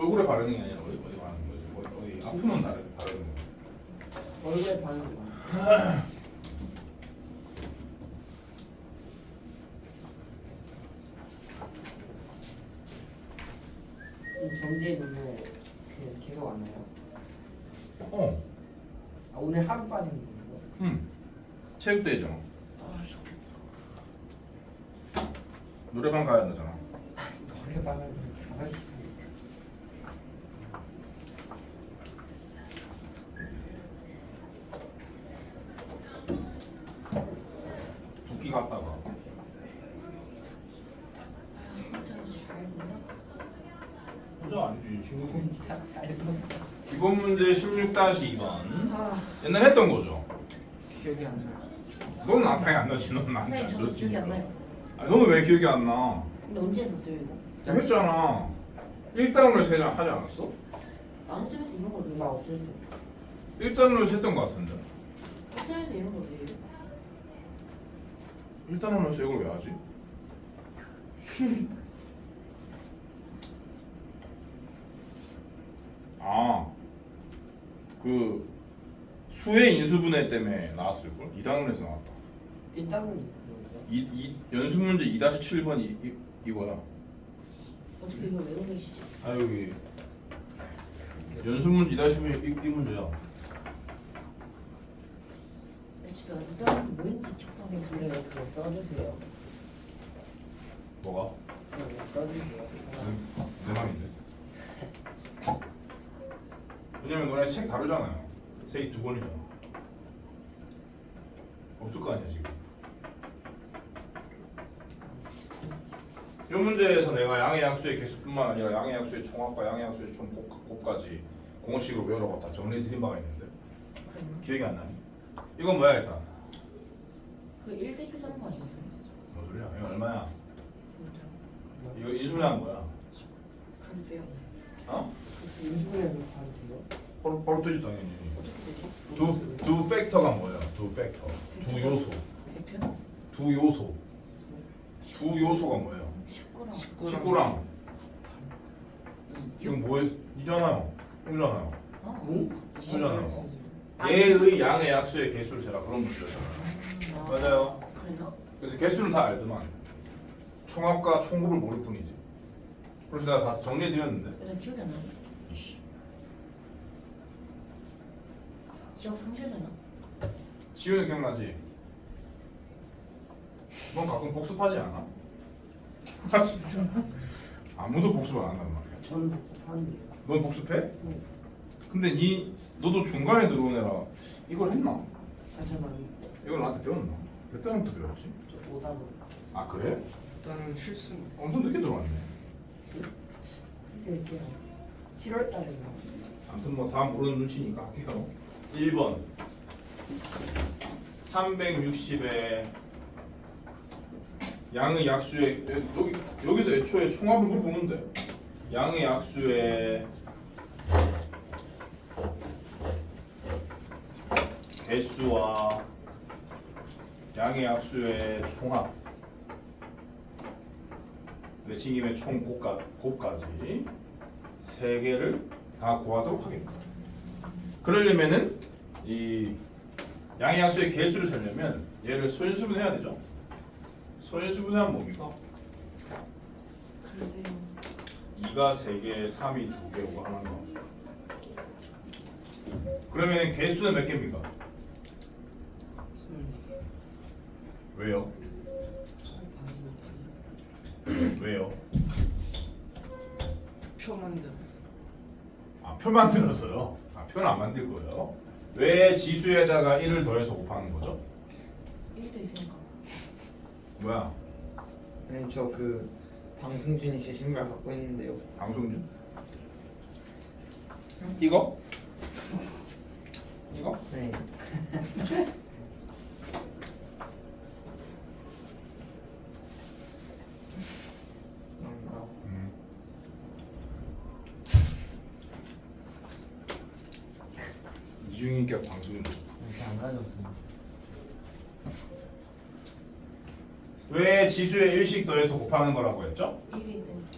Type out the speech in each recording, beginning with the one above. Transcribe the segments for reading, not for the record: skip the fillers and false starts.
얼굴에 바르는 게 아니라 어디 바르는 거지? 어디 아프면 바르는 거. 얼굴에 바르는 거. 이 정지의 눈을 그 계속 왔나요? 어. 아, 오늘 하루 빠지는 거예요? 응. 체육대회잖아. 노래방 가야 되잖아. 노래방을 무슨 5시 두끼 갔다가. 혼자 아니지 친구. 잘 이번 문제 16-2번. 아, 옛날 했던 거죠. 기억이 안 나. 너는 당연히 안 나지. 너는 안 선생님 저도 기억이 안 나요. 아니 너는 왜 기억이 안 나? 근데 언제 했었어요 이거? 했잖아. 1단으로 세장 하지 않았어? 나눗셈에서 이런 걸 나 왜요? 없을 때. 1단으로 했던 거 같은데. 나눗셈에서 이런 걸 왜요? 1단으로 해서 이걸 왜 하지? 아, 그 수의 인수분해 때문에 나왔을 걸. 2단으로 해서 나왔다. 일단은 그거예요. 이 연습 문제 2-7번 이거야. 어떻게 이걸 외우고 계시지? 아 여기 연습 문제 2-7번 이 문제야. 진짜 나도 뭐 했는지 기억 안 나. 근데 왜 그거 써주세요? 뭐가? 그거 왜 써주세요? 내 맘인데. 왜냐면 너네 책 다르잖아요. 책이 2권이잖아. 없을 거 아니야 지금. 이 문제에서 내가 양의 약수의 개수뿐만 아니라 양의 약수의 총합과 양의 약수의 총곱까지 공식으로 외우라고 다 정리해드린 바가 있는데 기억이 안 나니? 이건 뭐야 일단? 그 1대1 쓰는 거 아니었어요? 뭔 소리야? 이거 얼마야? 진짜. 이거 인수분해한 거야. 그랬어요. 어? 인수분해 왜 바로 돼요? 바로 되지 당연히. 어떻게 되지? 두 팩터가 뭐야? 두 팩터. 두 요소. 대표? 두 요소. 두 요소가 뭐예요? 19랑 19랑 지금 뭐에 이잖아요. 이잖아요. 아, 응? 이잖아요. 얘의 양의 약수의 개수를 재라 그런 문제였잖아요. 맞아요. 그랬나? 그래서 개수는 다 알더만 총합과 총곱을 모를 뿐이지. 그래서 내가 다 정리해드렸는데. 나 기억이 안 나네. 기억 상실되나? 지우는 기억나지? 넌 가끔 복습하지 않아? 아 진짜? 아무도 복습을 안 한단 말이야. 저는 복습하는데요. 넌 복습해? 네. 근데 너도 중간에 들어온 애라 이걸 했나? 아, 저는 안 했어요. 이걸 나한테 배웠나? 몇 달부터 배웠지? 저 오다 보니까. 아 그래? 일단은 실수입니다. 엄청 늦게 들어왔네. 할게요. 7월 달에 나. 아무튼 뭐 다 모르는 눈치니까 할게요. 1번 360에 양의 약수의 여기서 애초에 총합을 물어보면 돼. 양의 약수의 개수와 양의 약수의 총합 내친김의 총 곱까지 세 개를 다 구하도록 하겠다. 그러려면은 이 양의 약수의 개수를 세려면 얘를 소인수분해야 되죠. 소인수분해하면 뭡니까? 그러세요. 2가 3개, 3이 2개, 5가 하나인가? 그러면 개수는 몇 개입니까? 왜요? 왜요? 표 만들었어. 아, 표 만들었어요. 아, 표는 안 만들 거예요. 왜 지수에다가 1을 더해서 곱하는 거죠? 1도 있으니까. 뭐야? 네, 저 그 방승준이 제 신발 갖고 있는데요. 방송중? 이거? 이거? 네. 감사합니다. 이중인격 방송중. 안 가졌어요. 왜 지수에 1씩 더해서 곱하는 거라고 했죠? 1이 있으니까.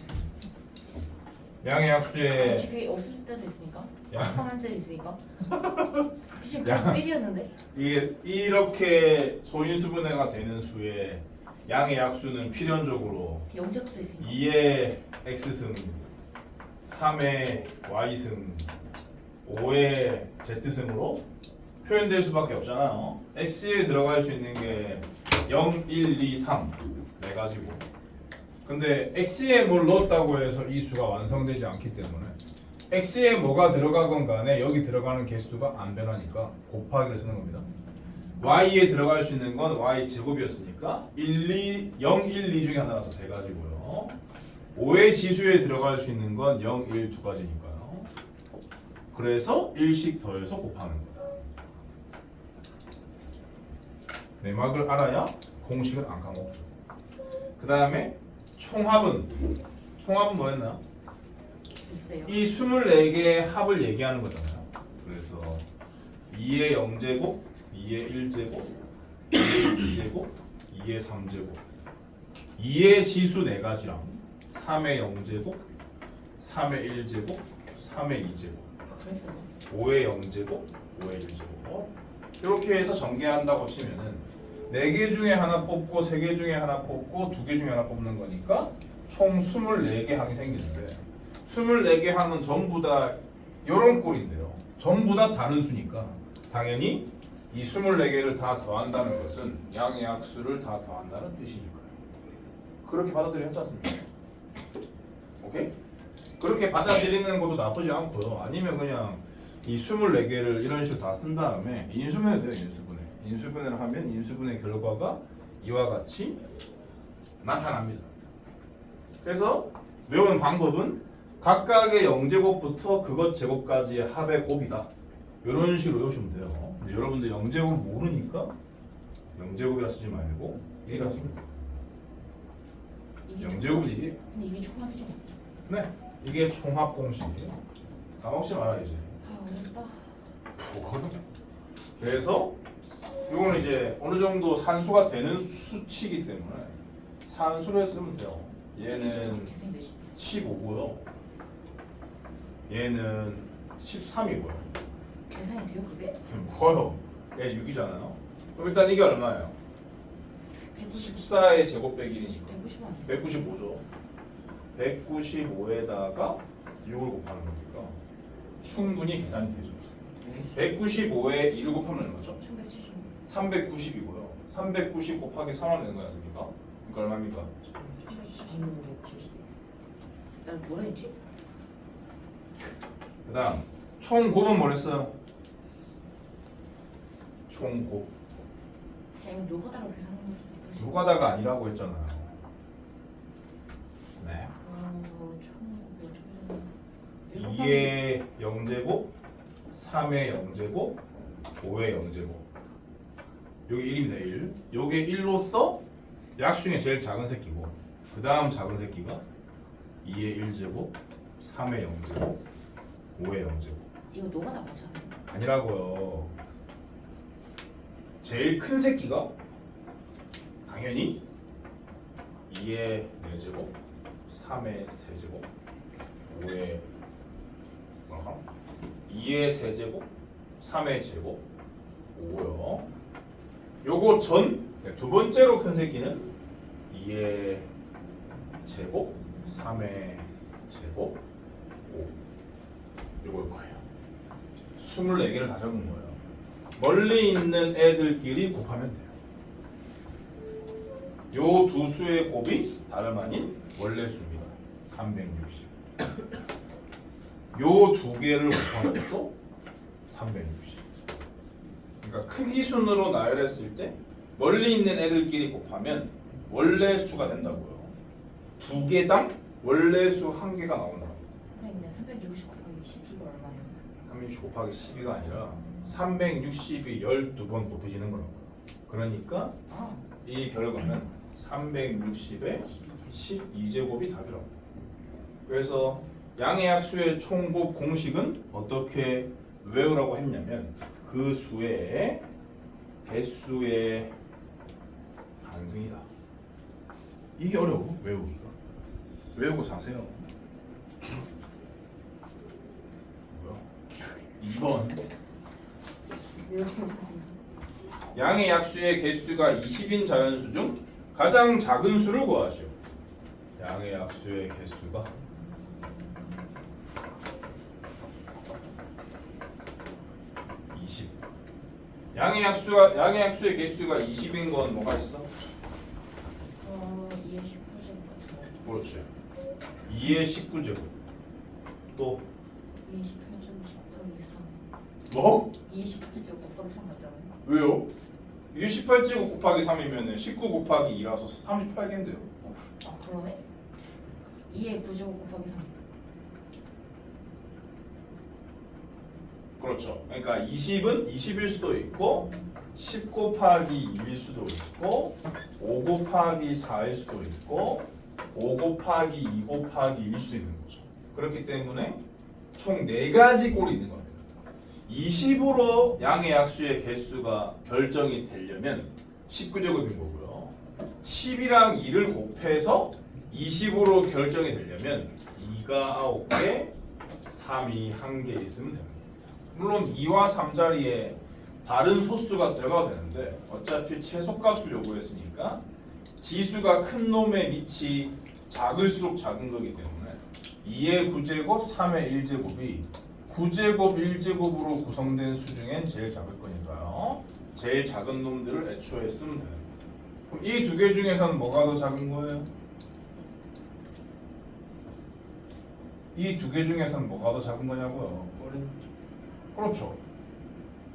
양의 약수의 그게 없을 때도 있으니까. 야. 할 때도 있으니까. 지금 야. 그냥 필이었는데. 이게 이렇게 소인수분해가 되는 수의 양의 약수는 필연적으로 영제값도 있으니까. 2의 x승, 3의 y승, 5의 z승으로 표현될 수밖에 없잖아요. x에 들어갈 수 있는 게 0, 1, 2, 3 네 가지고. 근데 x에 뭘 넣었다고 해서 이 수가 완성되지 않기 때문에 x에 뭐가 들어가건 간에 여기 들어가는 개수가 안 변하니까 곱하기를 쓰는 겁니다. y에 들어갈 수 있는 건 y 제곱이었으니까 0, 1, 2 중에 하나라서 세 가지고요. 5의 지수에 들어갈 수 있는 건 0, 1, 두 가지니까요. 그래서 1씩 더해서 곱하는 거다. 내막을 알아야 공식을 안 까먹죠. 그 다음에 총합은 뭐였나? 있어요. 이 24개의 합을 얘기하는 거잖아요. 그래서 2의 0제곱, 2의 1제곱, 2의 2제곱, 2의 3제곱, 2의 지수 4가지랑 3의 0제곱, 3의 1제곱, 3의 2제곱, 그랬어요. 5의 0제곱, 5의 1제곱 이렇게 해서 전개한다고 치면은 4개 중에 하나 뽑고 3개 중에 하나 뽑고 2개 중에 하나 뽑는 거니까 총 24개 항이 생기는데 24개 항은 전부 다 요런 꼴인데요. 전부 다 다른 수니까 당연히 이 24개를 다 더한다는 것은 양의 약수를 다 더한다는 뜻이니까요. 그렇게 받아들여야 하지 않습니까? 오케이? 그렇게 받아들이는 것도 나쁘지 않고요. 아니면 그냥 이 24개를 이런 식으로 다 쓴 다음에 인수분해 돼요. 인수분해. 인수분해를 하면 인수분해 결과가 이와 같이 나타납니다. 그래서 외우는 방법은 각각의 0제곱부터 그것 제곱까지의 합의 곱이다. 이런 식으로 외우시면 돼요. 근데 여러분들 0제곱 모르니까 0제곱이라 쓰지 말고 얘가 씁니다. 이게 0제곱이 이게 근데 이게 총합이죠. 네 이게 총합 공식이에요. 까먹지 말아야지. 어렵다. 보거든. 그래서 이거는 이제 어느 정도 산수가 되는 수치이기 때문에 산수를 쓰면 돼요. 얘는 계산되지. 15고요. 얘는 13이고요. 계산이 돼요 그게? 뭐요? 얘 6이잖아요. 그럼 일단 이게 얼마예요? 190. 14의 제곱 빼기 1이니까 190원. 195죠. 195에다가 6을 곱하는 거니까 충분히 계산이 되죠. 195에 2를 곱하면 얼마죠? 1170. 390이고요. 390 곱하기 3을 내는 거지 않습니까? 그러니까 얼마입니까? 1170. 난 뭐라 했지? 그 다음 총 곱은 뭐랬어요? 총 곱. 그냥 노가다로 계산하는 거지. 노가다가 아니라고 했잖아요. 네. 총 2의 0제곱, 3의 0제곱, 5의 0제곱. 여기 1입니다. 1. 요게 1로서 약수 중에 제일 작은 새끼고 그 다음 작은 새끼가 2의 1제곱, 3의 0제곱, 5의 0제곱. 이거 노가다 맞잖아. 아니라고요. 제일 큰 새끼가 당연히 2의 4제곱, 3의 3제곱, 5의 2의 세제곱, 3의 제곱, 5요. 요거 두 번째로 큰 새끼는 2의 제곱, 3의 제곱, 5. 요걸 거예요. 24개를 다 적은 거예요. 멀리 있는 애들끼리 곱하면 돼요. 요 두 수의 곱이 다름 아닌 원래 수입니다. 360. 요 두 개를 곱하는 것도 360. 그러니까 크기 순으로 나열했을 때 멀리 있는 애들끼리 곱하면 원래 수가 된다고요. 두 개당 원래 수 한 개가 나온다. 선생님 360 곱하기 10기가 얼마예요? 360 곱하기 12가 아니라 360이 12번 곱해지는 거라고요. 그러니까 아, 이 결과는 360에 12제곱이 답이라고. 그래서 양의 약수의 총곱 공식은 어떻게 외우라고 했냐면 그 수의 개수의 반승이다. 이게 어려워 외우기가. 외우고 사세요. 2번. 왜 이렇게 웃으세요? 양의 약수의 개수가 20인 자연수 중 가장 작은 수를 구하시오. 양의 약수의 개수가 20. 양의 약수의 개수가 20인 건 뭐가 있어? 2의 19제곱 같은 거. 그렇지. 2의 19제곱. 또 2의 18제곱 곱하기 3. 뭐? 2의 18제곱 곱하기 3 맞잖아요. 왜요? 2의 18제곱 곱하기 3이면 19 곱하기 2라서 38개인데요. 아 그러네. 2의 9제곱 곱하기 3. 그렇죠. 그러니까 20은 20일 수도 있고 10 곱하기 2일 수도 있고 5 곱하기 4일 수도 있고 5 곱하기 2 곱하기 1일 수도 있는 거죠. 그렇기 때문에 총 4가지 꼴이 있는 겁니다. 20으로 양의 약수의 개수가 결정이 되려면 19제곱인 거고요. 10이랑 2를 곱해서 20으로 결정이 되려면 2가 9개, 3이 1개 있으면 됩니다. 물론 2와 3자리에 다른 소수가 들어가도 되는데 어차피 최소값을 요구했으니까 지수가 큰 놈의 밑이 작을수록 작은 거기 때문에 2의 9제곱, 3의 1제곱이 9제곱, 1제곱으로 구성된 수 중엔 제일 작을 거니까요. 제일 작은 놈들을 애초에 쓰면 돼요. 그럼 이 두 개 중에서는 뭐가 더 작은 거예요? 이 두 개 중에서는 뭐가 더 작은 거냐고요? 오른쪽. 그렇죠.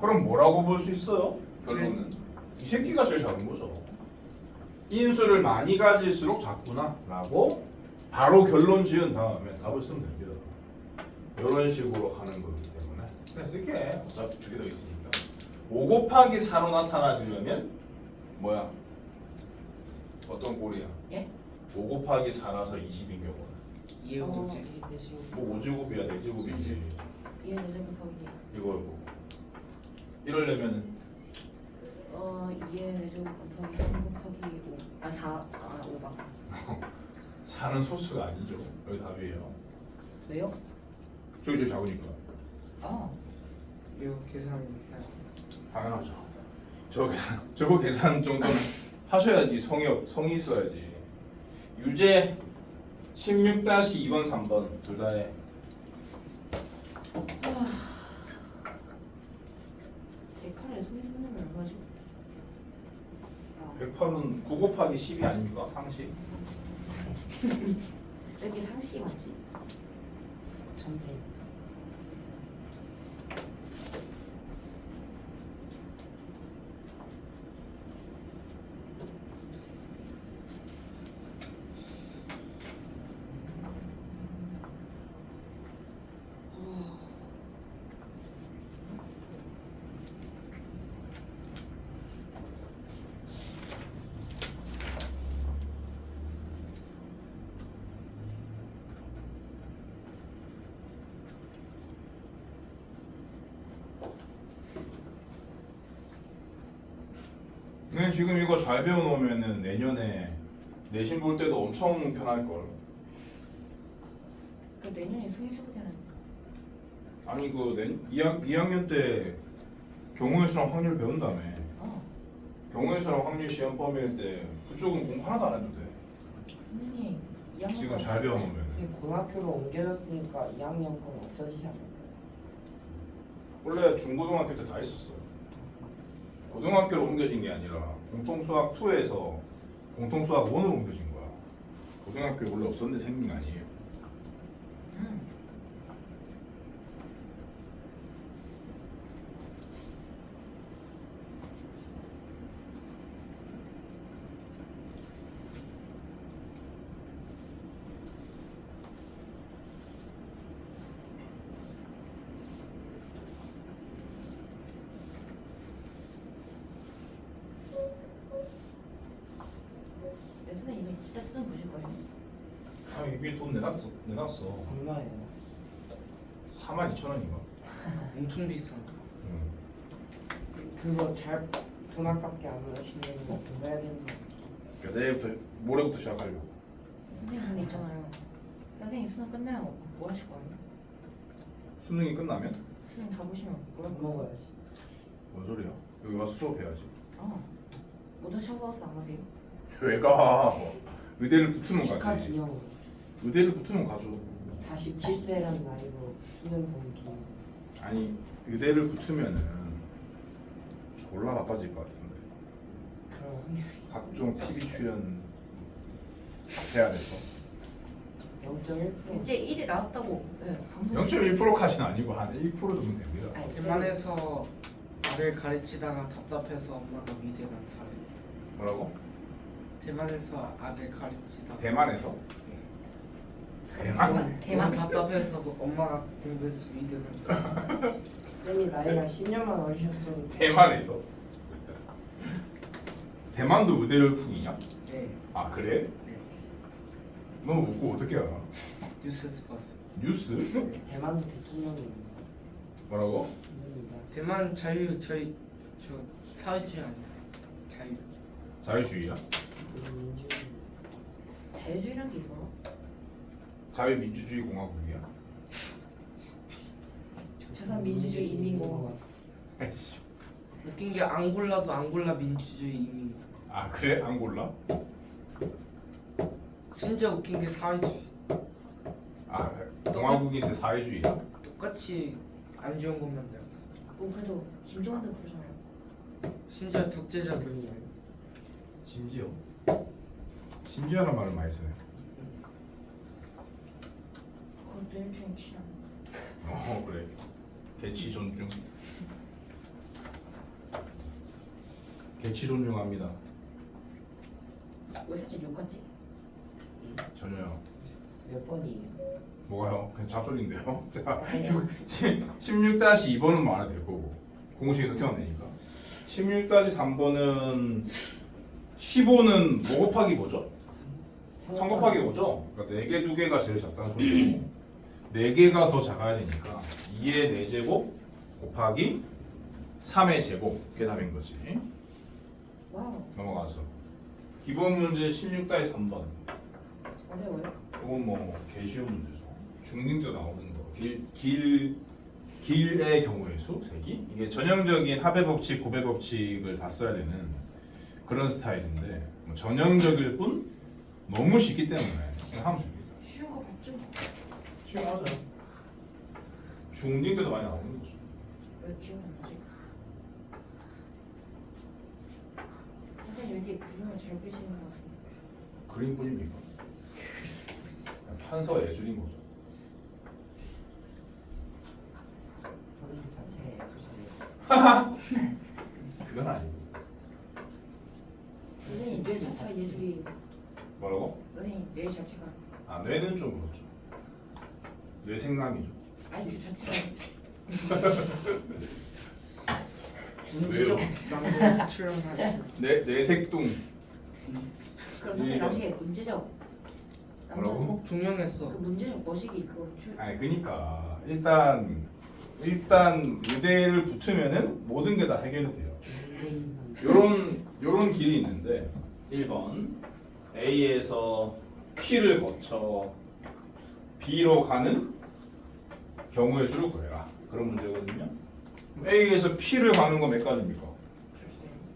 그럼 뭐라고 볼 수 있어요? 결론은 이 새끼가 제일 작은 거죠. 인수를 많이 가질수록 작구나 라고 바로 결론 지은 다음에 답을 쓰면 됩니다. 이런 식으로 가는 거기 때문에 그냥 쓸게. 어차피 두 개 더 있으니까. 5 곱하기 4로 나타나지려면 뭐야? 어떤 꼴이야? 예? 5 곱하기 4라서 20인 경우는 2의 어. 5제곱 내지 뭐 5제곱이야 4제곱이지 2의 4제곱 곱하기 이거고 이러려면 2의 4제곱 곱하기 3 곱하기 5. 아 4. 아 5박. 4는 소수가 아니죠. 여기 답이에요. 왜요? 저기 제일 작으니까. 아 이거 계산해야 당연하죠. 저거 계산 정도는 하셔야지. 성의 있어야지. 유제 16-2번 3번 둘 다 해. 108에 소위 손님은 얼마지? 108은 9 곱하기 10이 아닙니까? 상식. 왜 이렇게 상식이 많지? 천재. 근데 지금 이거 잘 배워놓으면은 내년에 내신 볼 때도 엄청 편할 걸. 그 내년에 소위수부대는 아니 그 2학년 때 경우의 수랑 확률 배운다며. 경우의 수랑 확률 시험 범위일 때 그쪽은 공부 하나도 안 해도 돼. 선생님 2학년 지금 잘 배워놓으면. 고등학교로 옮겨졌으니까 2학년 건 없어지지 않을까요? 원래 중고등학교 때 다 있었어. 고등학교로 옮겨진 게 아니라 공통수학 2에서 공통수학 1으로 옮겨진 거야. 고등학교에 원래 없었는데 생긴 거 아니에요. 내 선생님이 진짜 수능 보실 거예요? 아 이게 돈 내놨어. 얼마예요? 42,000원인가? 엄청 비싸. 그거 잘 돈 아깝게 안 하시는 거 공부해야 되는 거 야, 내일부터 모레부터 시작하려고. 선생님 근데 있잖아요. 선생님 수능 끝나면 뭐 하실 거예요? 수능이 끝나면 선생님 다 보시면 뭐라 밥 먹어야지. 뭔 소리야? 여기 와서 수업해야지. 모든 샤워하우스 안 가세요? 왜 가? 의대를 붙으면 축하 가지. 기념. 의대를 붙으면 가죠. 47세란 나이로 쓰는 공기. 아니 의대를 붙으면은 졸라 바빠질 것 같은데. 그럼 각종 TV 출연 해야 돼서 0.1%. 이제 1위 나왔다고. 네, 방송. 0.1%까지는 아니고 한 1% 정도 됩니다. 아니, 대만에서 아들 가르치다가 답답해서 엄마가 미대 간 사람이 있어. 뭐라고? 대만에서 아들 가르치다가 대만에서? 대만. 너무 답답해서 그 엄마가 공부해서 미대 간 사람. 쌤이 나이가 10년만 어리셨으니까. 대만에서? 대만도 의대 열풍이냐? 네. 아 그래? 네. 너 묻고 어떻게 알아? 뉴스에서 봤어. 뉴스? 대만 대통령이 뭐라고? 있습니다. 대만 자유 저희 저 사회주의 아니야. 자유. 자유주의야? 민주주의. 자유주의란 게 있어. 자유민주주의 공화국이야? 조선민주주의 인민공화국. 아이씨. 웃긴 게 앙골라도 앙골라 민주주의 이민. 아 그래? 앙골라? 심지어 웃긴 게 사회주의. 아 공화국인데 사회주의야? 똑같이 안 좋은 것만 내었어. 그래도 김정은도 그러잖아요. 심지어 독재자들이 심지어? 심지어라는 말을 많이 쓰네. 그것도 일종의 취향. 그래. 개치 존중. 개치 존중합니다. 왜 살짝 욕하지? 전혀요. 몇 번이에요? 뭐가요? 그냥 잡소리인데요. 자, 아니요. 16-2번은 뭐 안 해도 될 거고 공식이 넣게 되니까 16-3번은 15는 뭐 곱하기 뭐죠? 3 곱하기 5죠? 그러니까 4개, 2개가 제일 작다는 소리고 4개가 더 작아야 되니까 2의 4제곱 곱하기 3의 제곱 그게 답인 거지. 와우. 넘어가서 기본 문제 16-3번 어려워요? 이건 뭐 개쉬운 문제죠. 중딩 때 나오는 거. 길의 경우의 수 세기. 이게 전형적인 합의 법칙, 고배 법칙을 다 써야 되는 그런 스타일인데 뭐 전형적일 뿐 너무 쉽기 때문에 그냥 하면 됩니다. 쉬운 거 봤죠? 쉬운 거 하죠. 중딩 때도 많이 나오는 거죠. 왜 기억이 안 나지? 선생님 여기 그림을 잘 그리시는 것 같은데. 그림뿐입니까? 판서 예술인 거죠. 선생님 자체 소식이에요. 그건 아니고. 선생님 뇌 자체가 예술이. 뭐라고? 선생님 뇌 자체가. 아 뇌는 좀 그렇죠. 뇌생남이죠. 아니 그 자체가. 왜요? 낭독 출연하죠. 뇌색둥. 그럼 선생님 나중에 문제적. 뭐라고? 중용했어. 그 문제적 머시기 그거 출. 아니 그러니까 일단 의대를 붙으면은 모든 게 다 해결이 돼요. 요런 길이 있는데 1번 A에서 P를 거쳐 B로 가는 경우의 수를 구해라. 그런 문제거든요. 그럼 A에서 P를 가는 건 몇 가지입니까?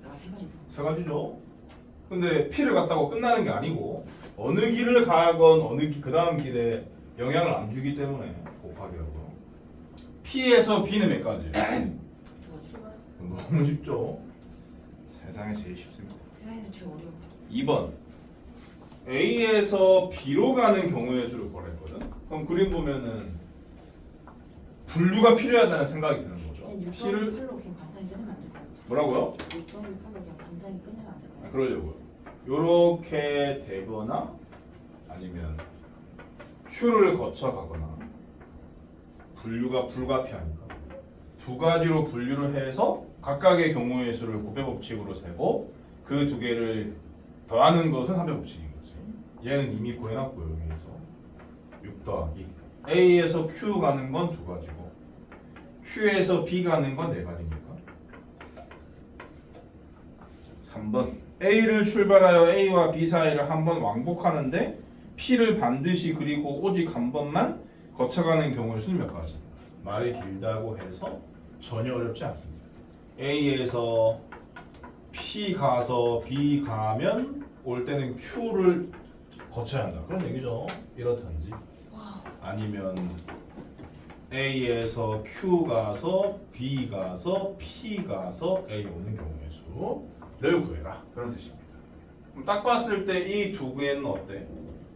나세 가지. 세 가지죠. 근데 P를 갔다고 끝나는 게 아니고 어느 길을 가건 그 다음 길에 영향을 안 주기 때문에 곱하기라고요. P에서 B는 몇 가지? 저 추가. 너무 쉽죠. 세상에 제일 쉽습니다. 세상에서 제일 어려워. 2번 A에서 B로 가는 경우의 수를 구하랬거든. 그럼 그림 보면은 분류가 필요하다는 생각이 드는 거죠. 그냥 6 P를 8로 그냥 간단히 끝내면 안 될까요? 뭐라고요? 6 8로 그냥 간단히 끝내면 안 될까요? 그러려고요. 요렇게 되거나 아니면 Q를 거쳐 가거나 분류가 불가피하니까 두 가지로 분류를 해서 각각의 경우의 수를 곱배 법칙으로 세고 그 두 개를 더하는 것은 합의 법칙인 거지. 얘는 이미 구해놨고요. 여기에서 6 더하기 A에서 Q 가는 건 두 가지고 Q에서 B 가는 건 네 가지니까. 3번 A를 출발하여 A와 B 사이를 한번 왕복하는데 P를 반드시 그리고 오직 한 번만 거쳐가는 경우의 수는 몇 가지? 말이 길다고 해서 전혀 어렵지 않습니다. A에서 P 가서 B 가면 올 때는 Q를 거쳐야 한다. 그런 얘기죠. 이렇든지 아니면 A에서 Q 가서 B 가서 P 가서 A 오는 경우의 수를 구해라. 그런 뜻입니다. 그럼 딱 봤을 때 이 두 개는 어때?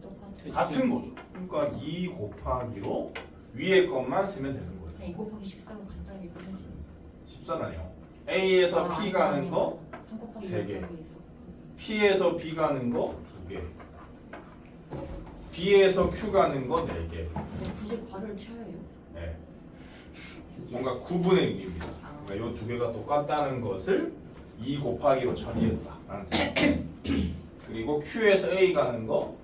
똑같아. 같은 거죠. 그러니까 2 곱하기로 위에 것만 쓰면 되는 거예요. 2 곱하기 13은 간단하게 끝내지. 14라니요. A에서 P 가는 거 3 곱하기 세 개. 2 P에서 B 가는 거 2개, B에서 Q 가는 거 4개. 굳이 괄호를 쳐야 해요? 네. 뭔가 구분의 의미입니다. 그러니까 이 두 개가 똑같다는 것을 2 곱하기로 처리했다라는 뜻. 그리고 Q에서 A 가는 거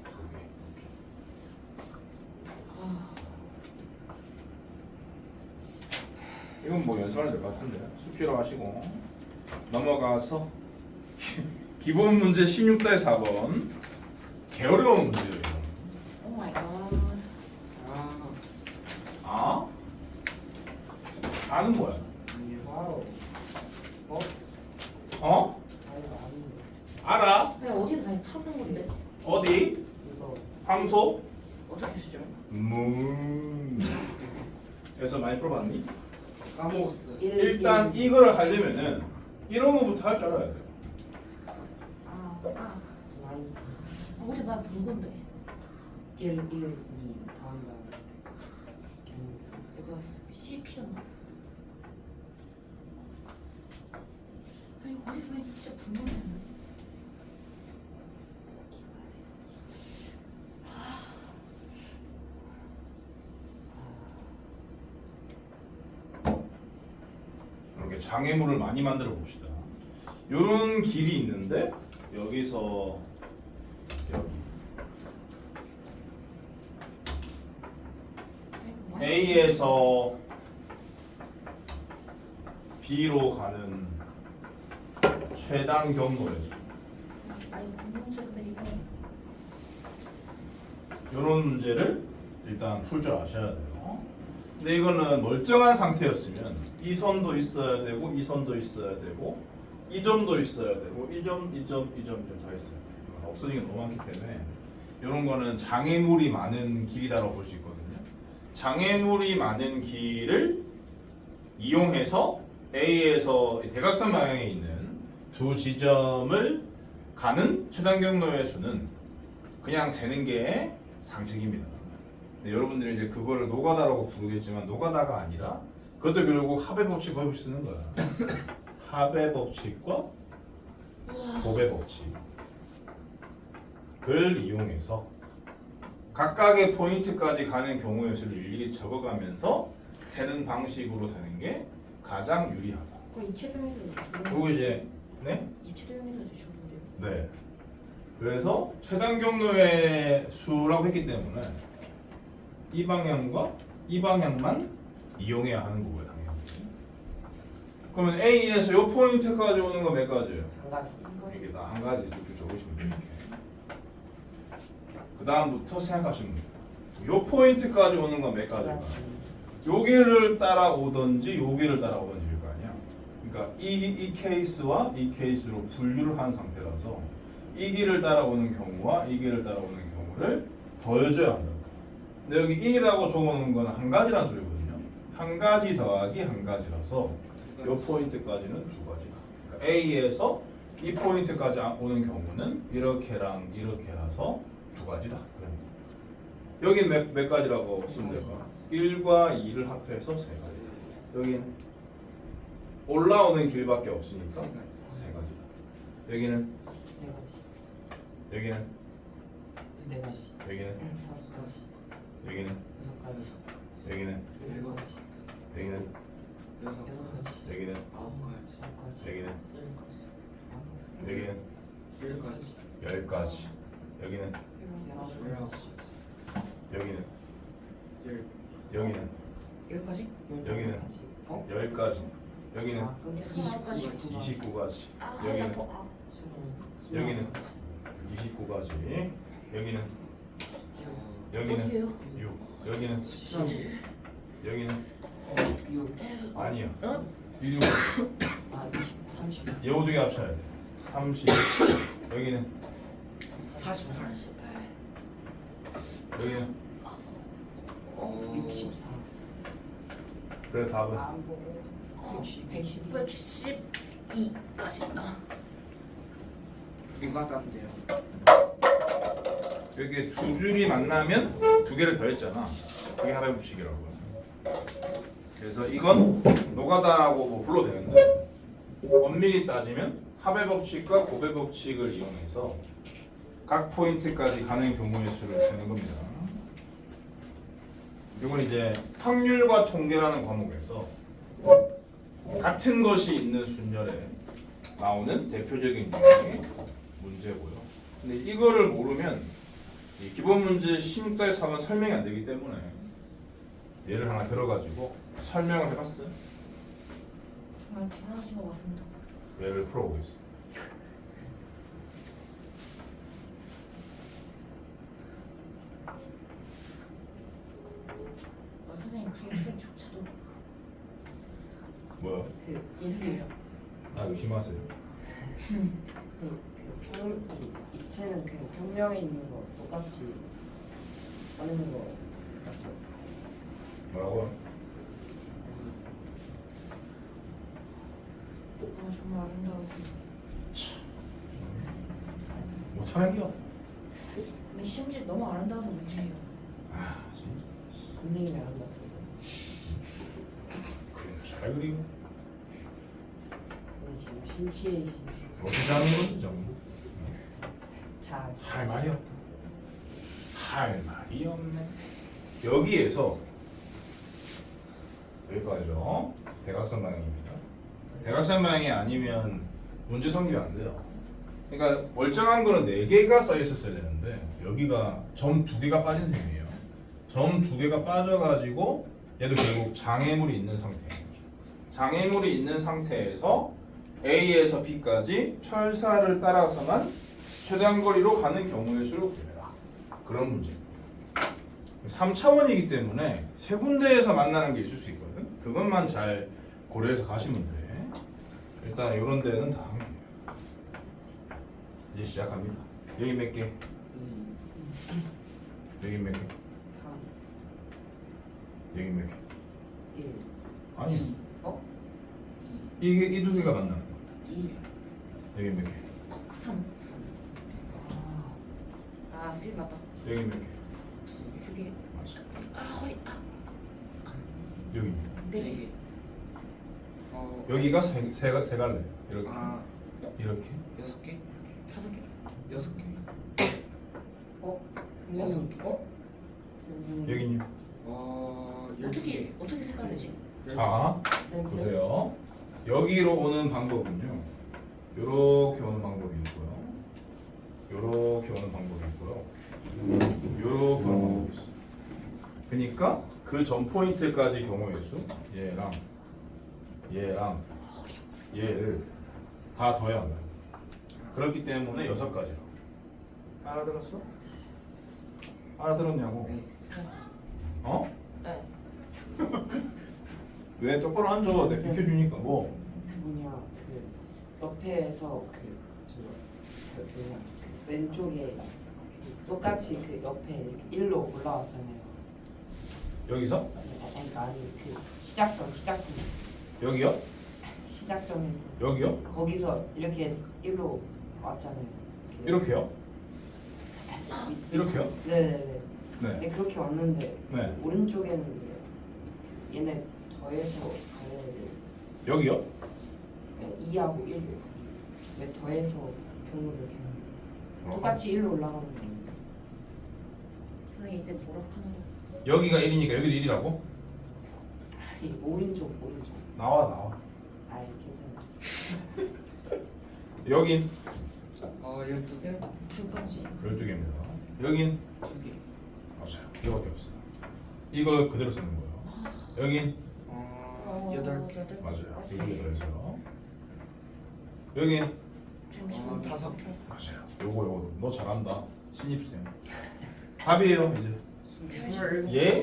2개. 이건 뭐 연습하면 될 것 같은데 숙제로 하시고 넘어가서 기본 문제 16대 4번 개어려운 문제예요. 오 마이 갓. 아, 아? 아는 거야. 아니요. 와우. 어? 어? 아니 아닌데. 알아? 그냥 어디서 많이 타는 건데? 어디? 이거 황소? 어떻게 쓰죠? 그래서 많이 풀어봤니? 까먹었어요. 일단 이거를 하려면은 이런 거부터 할 줄 알아야 돼. 많이 어디 말 붉은데? 1, 1, 2 다음 다음에 경수. 이거 CP였나? 아니 어디 말 진짜 붉은데? 이렇게 장애물을 많이 만들어 봅시다. 요런 길이 있는데 여기서 여기 A에서 B로 가는 최단 경로의 수. 아니 공룡들인데 이거 이런 문제를 일단 풀 줄 아셔야 돼요. 근데 이거는 멀쩡한 상태였으면 이 선도 있어야 되고 이 선도 있어야 되고 이 점도 있어야 되고 이 점 다 있어야 돼요. 없어진 게 너무 많기 때문에 이런 거는 장애물이 많은 길이다라고 볼 수 있거든요. 장애물이 많은 길을 이용해서 A에서 대각선 방향에 있는 두 지점을 가는 최단 경로의 수는 그냥 세는 게 상책입니다. 근데 여러분들이 이제 그거를 노가다라고 부르겠지만 노가다가 아니라 그것도 결국 합의 법칙 거의 쓰는 거야. 합의 법칙과 곱의 법칙을 이용해서 각각의 포인트까지 가는 경우의 수를 일일이 적어가면서 세는 방식으로 세는 게 가장 유리하다. 그럼 이치료용에서 그리고 이제 네? 이치료용에서 좋은데요? 네. 그래서 최단 경로의 수라고 했기 때문에 이 방향과 이 방향만 이용해야 하는 거고요, 당연히. 그러면 A에서 이 포인트까지 오는 거 몇 가지예요? 한 가지. 이게 다 한 가지 쭉쭉 적으시면 돼요. 그 다음부터 생각하시면 돼요. 이 포인트까지 오는 건 몇 가지일까? 여기를 따라오든지 여기를 따라오든지일 거 아니야. 그러니까 이 케이스와 이 케이스로 분류를 한 상태라서 이 길을 따라오는 경우와 이 길을 따라오는 경우를 더해줘야 한다. 근데 여기 1이라고 적어놓은 건 한 가지란 소리거든요. 한 가지 더하기 한 가지라서 이 포인트까지는 두 가지다. 그러니까 A에서 이 포인트까지 오는 경우는 이렇게랑 이렇게라서 두 가지다. 여기 몇 가지라고 쓰면 될까? 1과 2를 합해서 세 가지. 여기는 올라오는 길밖에 없으니까 세 가지다. 여기는 세 가지. 여기는 네 가지. 여기는 다섯 가지. 여기는 여섯 가지. 여기는 일곱 가지. 여기는 여섯 가지. 여기는 아홉 가지. 아홉 가지. 여기는 열 가지. 여기는 열 가지. 10가지. 여기는 열아홉 가지. 여기는 여기는 여기까지? 여기는 어? 10가지. 여기는 아, 그럼 29가지. 29가지. 여기는 여기는 29가지. 여기는 여기는 어디에요? 6. 여기는 17. 여기는 6. 아니요. 응? 1, 6. 아 20, 30. 얘 두 개 합쳐야 돼. 30. 여기는 48. 여기는 64. 그래서 4번. 안 보고 112. 112까지 나. 이거 같은데요. 여기 두 줄이 만나면 두 개를 더했잖아. 그게 합의 법칙이라고요. 그래서 이건 노가다라고 뭐 불러도 되는데 엄밀히 따지면 합의 법칙과 곱의 법칙을 이용해서 각 포인트까지 가는 경우의 수를 세는 겁니다. 이건 이제 확률과 통계라는 과목에서 같은 것이 있는 순열에 나오는 대표적인 유형의 문제고요. 근데 이거를 모르면 이 기본 문제 16달 3은 설명이 안 되기 때문에 예를 하나 들어가지고 설명을 해봤어요. 정말 대단하신 것 같습니다. 예를 풀어보겠습니다. 선생님 그림조차도 뭐야? 그 예술이에요. 나 의심하세요. 입체는 그 평면에 있는 거 똑같이 하는 거 맞죠? 뭐라고? 아 정말 아름다우세요. 못하는 게 없다. 근데 시험지 너무 아름다워서 문제예요. 아 진짜. 선생님이 한다. 그림 잘 그리고 근데 지금 심취해이신 어떻게 하는 건지 정도. 자. 할 말이 없다. 할 말이 없네. 여기에서 여기까지죠. 대각선 방향입니다. 대각선 방향이 아니면 문제 성립이 안 돼요. 그러니까 멀쩡한 거는 4개가 쌓여 있었어야 되는데 여기가 점 2개가 빠진 셈이에요. 점 2개가 빠져가지고 얘도 결국 장애물이 있는 상태인 거죠. 장애물이 있는 상태에서 A에서 B까지 철사를 따라서만 최대한 거리로 가는 경우의 수를 구해라. 그런 문제입니다. 3차원이기 때문에 세 군데에서 만나는 게 있을 수 있거든. 그것만 잘 고려해서 가시면 돼. 일단 이런 데는 다 한 개예요. 이제 시작합니다. 여기 몇 개? 2, 여기 몇 개? 3, 여기 몇 개? 1. 아니 어? 이게 이 두 개가 만나는 거. 2, 여기 몇 개? 3. 3. 아 필 맞다. 여기 몇 개? 2개. 맞아. 아 허리. 아. 여기 4개. 여기가 세 갈래. 이렇게 아 이렇게 6개? 5개. 6개. 어? 6개. 어? 선생님. 여기님. 12개. 어떻게 색깔내지? 자 보세요. 여기로 오는 방법은요. 요렇게 오는 방법이 있고요. 요렇게 오는 방법이 있고요. 요렇게 오는 방법이 있어요. 그러니까 그 전 포인트까지 경우의 수 얘랑 얘를 다 더해야 한다. 그렇기 때문에 6가지로. 알아들었어? 알아들었냐고? 네. 어? 네. 왜 똑바로 앉아? 내가 비켜주니까 뭐? 그 뭐냐 그 옆에서 뭐냐 그 왼쪽에 그 똑같이 그 옆에 이렇게 일로 올라왔잖아요. 여기서? 아니 그 시작점 여기요? 시작점에서 여기요? 거기서 이렇게 일로 왔잖아요. 이렇게요? 이렇게요? 네네네. 네. 네 그렇게 왔는데 네. 오른쪽에는 왜 얘네 더해서 가야 돼. 여기요? 2하고 1을 왜 더해서 경로를 이렇게 하는 거야? 똑같이 1로 올라가는 거예요. 선생님 이때 뭐라 하는 거? 여기가 1이니까 여기도 1이라고? 아니 오른쪽 나와. 아이 괜찮아. 여긴 12개? 2가지. 12개입니다. 여긴 2개. 맞아요. 이거밖에 없어요. 이걸 그대로 쓰는 거예요. 여긴 8개. 맞아요. 이걸 더해서요. 여긴 잠시만요. 5개. 맞아요. 요거 너 잘한다. 신입생. 답이에요 이제. 27개. 얘.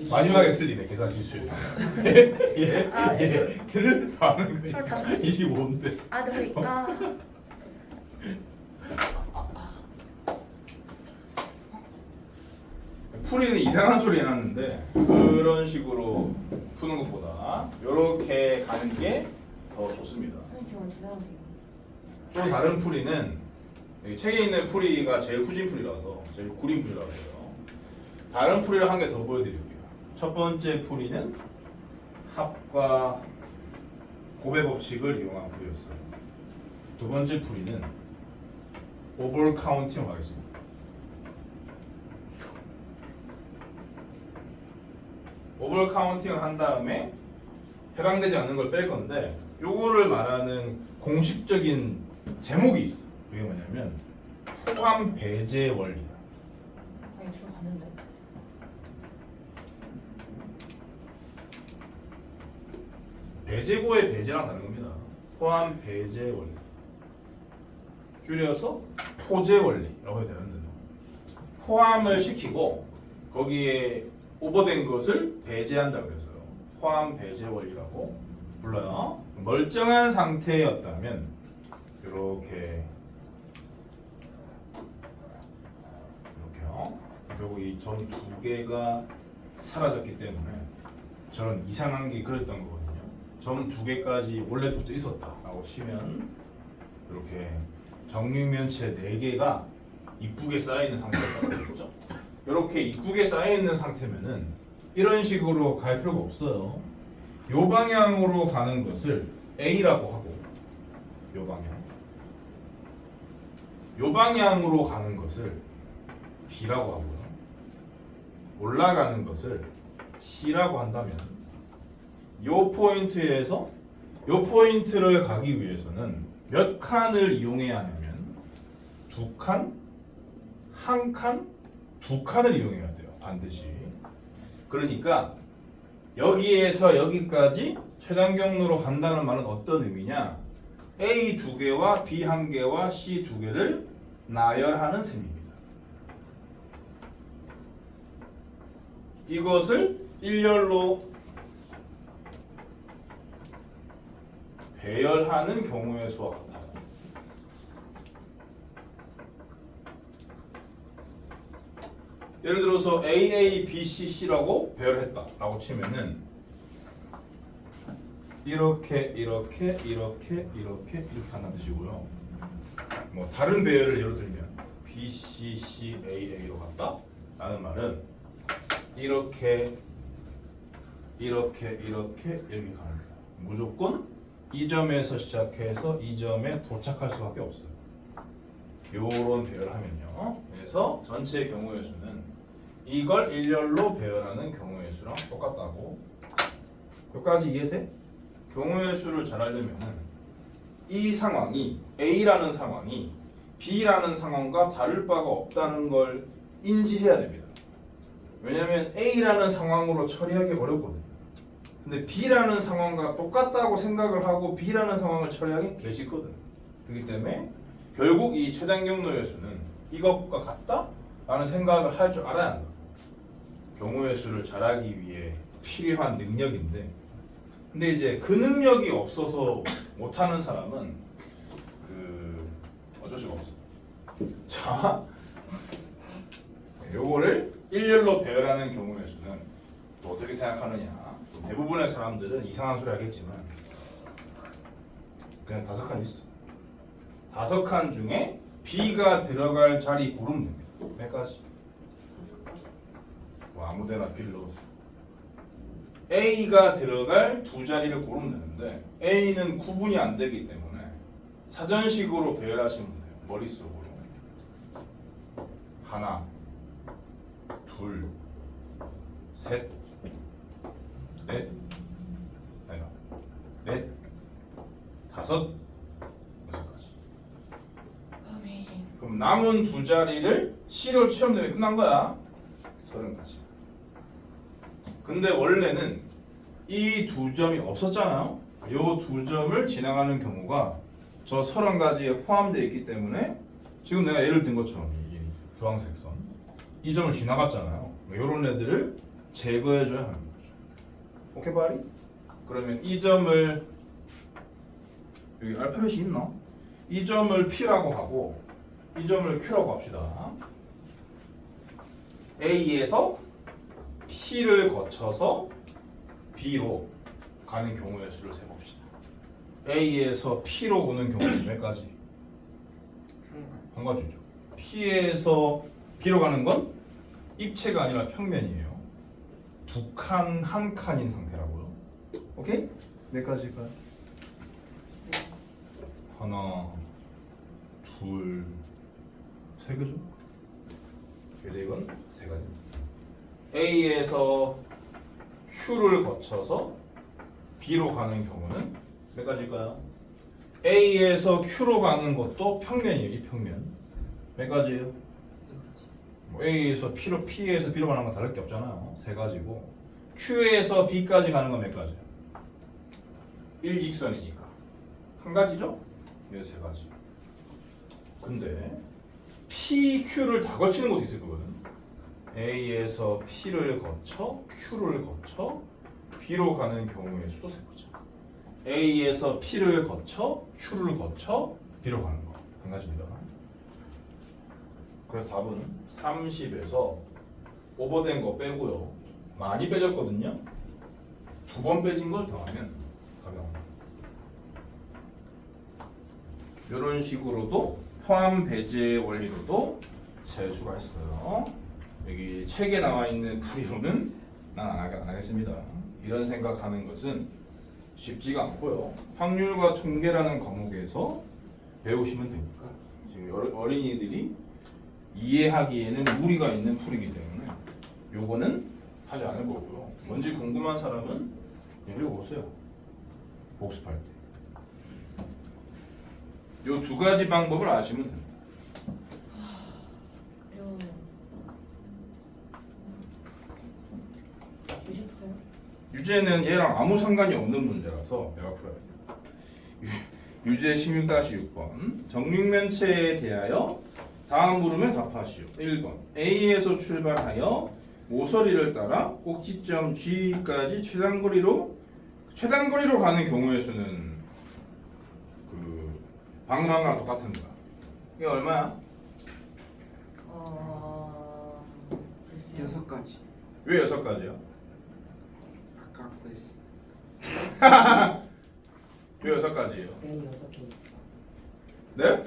마지막에 틀리네 계산 실수율. 예. 아, 예. 를 반응 저 다섯 25인데. 아, 네, 우리 풀이는 이상한 소리 해놨는데 그런 식으로 푸는 것보다 이렇게 가는 게 더 좋습니다. 선생님 정말 대단하세요. 또 다른 풀이는 여기 책에 있는 풀이가 제일 후진 풀이라서 제일 구린 풀이라고 해요. 다른 풀이를 한 개 더 보여드릴게요. 첫 번째 풀이는 합과 곱의 법칙을 이용한 풀이였어요. 두 번째 풀이는 오버 카운팅을 하겠습니다. 오버 카운팅을 한 다음에 해당되지 않는 걸 뺄 건데 요거를 말하는 공식적인 제목이 있어. 그게 뭐냐면 포함 배제 원리다. 아니, 들어갔는데. 배제고의 배제랑 다른 겁니다. 포함 배제 원리. 줄여서 포제 원리라고 해야 되는데 포함을 시키고 거기에 오버된 것을 배제한다 그래서요. 포함 배제 원리라고 불러요. 멀쩡한 상태였다면 이렇게요. 결국 이 점 두 개가 사라졌기 때문에 저런 이상한 게 그랬던 거거든요. 점 두 개까지 원래 붙어 있었다라고 치면 이렇게 정육면체 4개가 이쁘게 쌓여 있는 상태였다는 거죠. 이렇게 이쁘게 쌓여 있는 상태면은 이런 식으로 갈 필요가 없어요. 요 방향으로 가는 것을 A라고 하고 요 방향. 요 방향으로 가는 것을 B라고 하고요. 올라가는 것을 C라고 한다면 요 포인트에서 요 포인트를 가기 위해서는 몇 칸을 이용해야 하냐면 2칸, 1칸, 2칸을 이용해야 돼요. 반드시. 그러니까 여기에서 여기까지 최단 경로로 간다는 말은 어떤 의미냐? A 2개와 B 1개와 C 2개를 나열하는 셈입니다. 이것을 일렬로 배열하는 경우의 수와 같아요. 예를 들어서 AA, BC, C라고 배열했다라고 치면은 이렇게 한다는 뜻이고요. 뭐 다른 배열을 예로 들면 BC, C, AA로 갔다 라는 말은 이렇게 가는 거예요. 무조건 이 점에서 시작해서 이 점에 도착할 수밖에 없어요. 요런 배열을 하면요. 그래서 전체 경우의 수는 이걸 일렬로 배열하는 경우의 수랑 똑같다고. 여기까지 이해돼? 경우의 수를 잘 하려면 이 상황이 A라는 상황이 B라는 상황과 다를 바가 없다는 걸 인지해야 됩니다. 왜냐하면 A라는 상황으로 처리하기 어렵거든요. 근데 B라는 상황과 똑같다고 생각을 하고 B라는 상황을 처리하기 계시거든요. 그렇기 때문에 결국 이 최단 경로의 수는 이것과 같다? 라는 생각을 할 줄 알아야 한다. 경우의 수를 잘하기 위해 필요한 능력인데 근데 이제 그 능력이 없어서 못하는 사람은 어쩔 수가 없어. 자, 요거를 일렬로 배열하는 경우의 수는 또 어떻게 생각하느냐. 대부분의 사람들은 이상한 소리 하겠지만 그냥 5칸 있어. 5칸 중에 B가 들어갈 자리 고르면 됩니다. 몇 가지? 뭐 아무데나 B를 넣었어. A가 들어갈 2자리를 고르면 되는데 A는 구분이 안 되기 때문에 사전식으로 배열하시면 돼요. 머릿속으로. 하나, 둘, 셋, 넷, 아니다, 넷, 5, 6가지. 어메이징. 그럼 남은 2자리를 C로 채우면 끝난 거야. 30가지. 근데 원래는 이 2점이 없었잖아요. 이 2점을 지나가는 경우가 저 30가지에 포함되어 있기 때문에 지금 내가 예를 든 것처럼 이 주황색 선 이 점을 지나갔잖아요. 이런 애들을 제거해줘야 하는 거죠. 오케이 바리? 그러면 이 점을 여기 알파벳이 있나? 이 점을 P라고 하고 이 점을 Q라고 합시다. A에서 P를 거쳐서 B로 가는 경우의 수를 세봅시다. A에서 P로 오는 경우는 몇 가지? 한 가지죠. P에서 B로 가는 건 입체가 아니라 평면이에요. 두 칸, 한 칸인 상태라고요. 오케이? 몇 가지일까요? 하나, 둘, 세 개죠? 그래서 이건 세 가지입니다. A에서 Q를 거쳐서 B로 가는 경우는 몇 가지일까요? A에서 Q로 가는 것도 평면이에요. 이 평면. 몇 가지예요? 뭐 A에서 P에서 B로 가는 건 다를 게 없잖아요. 세 가지고 Q에서 B까지 가는 건 몇 가지예요? 일직선이니까 한 가지죠? 네, 세 가지. 근데 P, Q를 다 거치는 것도 있을 거거든. A에서 P를 거쳐 Q를 거쳐 B로 가는 경우의 수도 세보자. A에서 P를 거쳐 Q를 거쳐 B로 가는 거 한 가지입니다. 그래서 답은 30에서 오버된 거 빼고요. 많이 빼졌거든요. 두 번 빼진 걸 더하면 답이 나옵니다. 이런 식으로도 포함 배제 원리로도 셀 수가 있어요. 여기 책에 나와 있는 풀이로는 난 안 하겠습니다. 이런 생각하는 것은 쉽지가 않고요. 확률과 통계라는 과목에서 배우시면 되니까 지금 어린이들이 이해하기에는 무리가 있는 풀이기 때문에 요거는 하지 않을 거고요. 뭔지 궁금한 사람은 읽어보세요. 복습할 때. 요 두 가지 방법을 아시면 됩니다. 어려워요. 유식해요? 유제는 얘랑 아무 상관이 없는 문제라서 내가 풀어야 돼. 유제 16-6번 정육면체에 대하여 다음 물음에 답하시오. 1번 A에서 출발하여 모서리를 따라 꼭지점 G까지 최단거리로 가는 경우의 수는 그 방금 한 거랑 똑같은 거야. 이게 얼마야? 글쎄요. 6가지. 왜 6가지야? 아까 그랬어. 왜 6가지예요? 면 6개. 네?